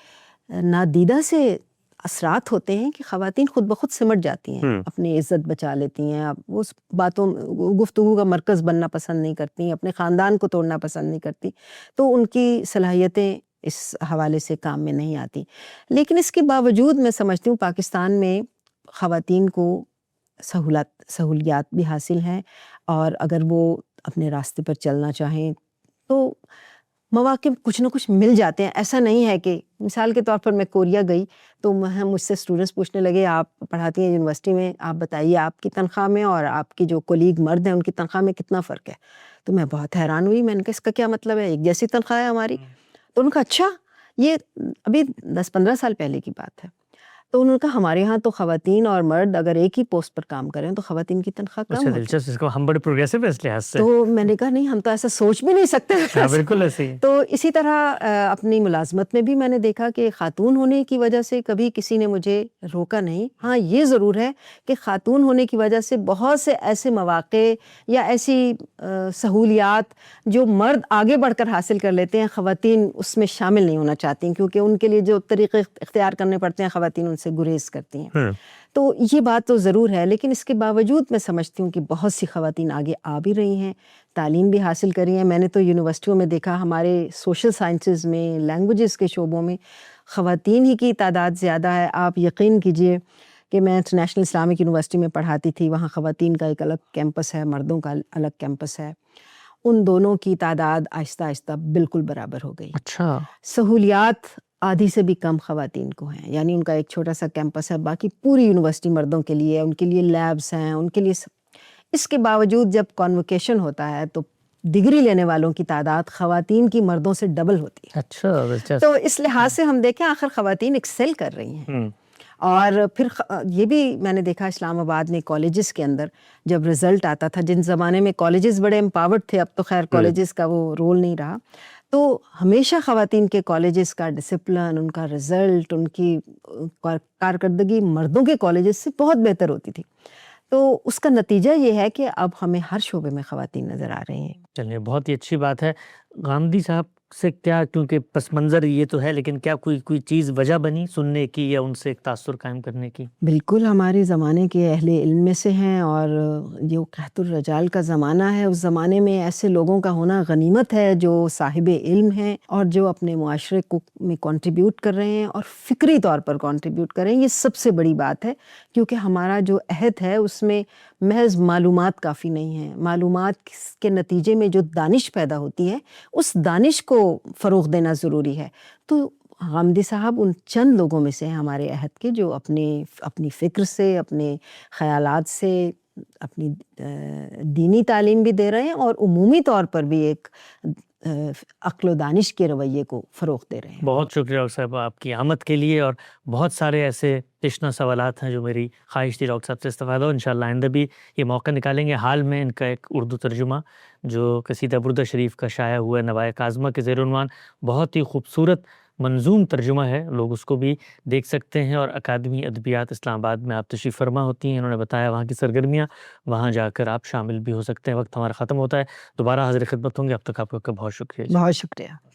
نادیدہ سے اثرات ہوتے ہیں کہ خواتین خود بخود سمٹ جاتی ہیں، اپنی عزت بچا لیتی ہیں، اس باتوں گفتگو کا مرکز بننا پسند نہیں کرتی، اپنے خاندان کو توڑنا پسند نہیں کرتی، تو ان کی صلاحیتیں اس حوالے سے کام میں نہیں آتی. لیکن اس کے باوجود میں سمجھتی ہوں پاکستان میں خواتین کو سہولیات بھی حاصل ہیں، اور اگر وہ اپنے راستے پر چلنا چاہیں تو مواقع کچھ نہ کچھ مل جاتے ہیں. ایسا نہیں ہے کہ مثال کے طور پر میں کوریا گئی تو مجھ سے اسٹوڈنٹس پوچھنے لگے، آپ پڑھاتی ہیں یونیورسٹی میں، آپ بتائیے آپ کی تنخواہ میں اور آپ کی جو کولیگ مرد ہیں ان کی تنخواہ میں کتنا فرق ہے. تو میں بہت حیران ہوئی، میں نے کہا اس کا کیا مطلب ہے، ایک جیسی تنخواہ ہے ہماری؟ تو ان کا اچھا، یہ ابھی 10-15 سال پہلے کی بات ہے. تو انہوں نے کہا ہمارے ہاں تو خواتین اور مرد اگر ایک ہی پوسٹ پر کام کریں تو خواتین کی تنخواہ کم ہوتی ہے. دلچسپ، اس کو ہم بڑے پروگریسو ہیں اس لحاظ سے. تو میں نے کہا نہیں، ہم تو ایسا سوچ بھی نہیں سکتے. بالکل ایسے ہی. تو اسی طرح اپنی ملازمت میں بھی میں نے دیکھا کہ خاتون ہونے کی وجہ سے کبھی کسی نے مجھے روکا نہیں. ہاں یہ ضرور ہے کہ خاتون ہونے کی وجہ سے بہت سے ایسے مواقع یا ایسی سہولیات جو مرد آگے بڑھ کر حاصل کر لیتے ہیں، خواتین اس میں شامل نہیں ہونا چاہتی، کیونکہ ان کے لیے جو طریقے اختیار کرنے پڑتے ہیں خواتین ان سے گریز کرتی ہیں. تو یہ بات تو ضرور ہے، لیکن اس کے باوجود میں سمجھتی ہوں کہ بہت سی خواتین آگے آ بھی رہی ہیں، تعلیم بھی حاصل کری ہیں. میں نے تو یونیورسٹیوں میں دیکھا، ہمارے سوشل سائنسز میں، لینگویجز کے شعبوں میں خواتین ہی کی تعداد زیادہ ہے. آپ یقین کیجئے کہ میں انٹرنیشنل اسلامک یونیورسٹی میں پڑھاتی تھی، وہاں خواتین کا ایک الگ کیمپس ہے، مردوں کا الگ کیمپس ہے. ان دونوں کی تعداد آہستہ آہستہ بالکل برابر ہو گئی. اچھا. سہولیات آدھی سے بھی کم خواتین کو ہیں، یعنی ان کا ایک چھوٹا سا کیمپس ہے، باقی پوری یونیورسٹی مردوں کے لیے، ان کے لیے لیبس ہیں، ان کے لیے اس کے باوجود جب کانوکیشن ہوتا ہے تو ڈگری لینے والوں کی تعداد خواتین کی مردوں سے ڈبل ہوتی ہے. اچھا. تو اس لحاظ سے ہم دیکھیں آخر خواتین ایکسل کر رہی ہیں. اور پھر یہ بھی میں نے دیکھا اسلام آباد میں کالجز کے اندر جب رزلٹ آتا تھا، جن زمانے میں کالجز بڑے امپاورڈ تھے، اب تو خیر کالجز کا وہ رول نہیں رہا، تو ہمیشہ خواتین کے کالجز کا ڈسپلن، ان کا رزلٹ، ان کی کارکردگی مردوں کے کالجز سے بہت بہتر ہوتی تھی. تو اس کا نتیجہ یہ ہے کہ اب ہمیں ہر شعبے میں خواتین نظر آ رہی ہیں. چلیے بہت ہی اچھی بات ہے. غامدی صاحب سے کیا، کیونکہ پس منظر یہ تو ہے، لیکن کیا کوئی چیز وجہ بنی سننے کی یا ان سے ایک تاثر قائم کرنے کی؟ بالکل ہمارے زمانے کے اہل علم میں سے ہیں، اور جو قحط الرجال کا زمانہ ہے، اس زمانے میں ایسے لوگوں کا ہونا غنیمت ہے جو صاحب علم ہیں اور جو اپنے معاشرے کو میں کنٹریبیوٹ کر رہے ہیں اور فکری طور پر کنٹریبیوٹ کر رہے ہیں۔ یہ سب سے بڑی بات ہے، کیونکہ ہمارا جو عہد ہے اس میں محض معلومات کافی نہیں ہیں۔ معلومات کے نتیجے میں جو دانش پیدا ہوتی ہے، اس دانش کو فروغ دینا ضروری ہے۔ تو غامدی صاحب ان چند لوگوں میں سے ہیں ہمارے عہد کے جو اپنی فکر سے، اپنے خیالات سے اپنی دینی تعلیم بھی دے رہے ہیں، اور عمومی طور پر بھی ایک عقل و دانش کے رویے کو فروغ دے رہے ہیں۔ بہت شکریہ ڈاکٹر صاحب آپ کی آمد کے لیے، اور بہت سارے ایسے تشنہ سوالات ہیں جو میری خواہش تھی ڈاکٹر صاحب سے استفادہ ہو۔ انشاءاللہ آئندہ بھی یہ موقع نکالیں گے۔ حال میں ان کا ایک اردو ترجمہ جو قصیدہ بردہ شریف کا شائع ہوا ہے نوائے کاظمہ کے زیر عنوان، بہت ہی خوبصورت منظوم ترجمہ ہے، لوگ اس کو بھی دیکھ سکتے ہیں۔ اور اکادمی ادبیات اسلام آباد میں آپ تشریف فرما ہوتی ہیں، انہوں نے بتایا وہاں کی سرگرمیاں، وہاں جا کر آپ شامل بھی ہو سکتے ہیں۔ وقت ہمارا ختم ہوتا ہے، دوبارہ حاضر خدمت ہوں گے، اب تک آپ کا بہت شکریہ۔ بہت شکریہ۔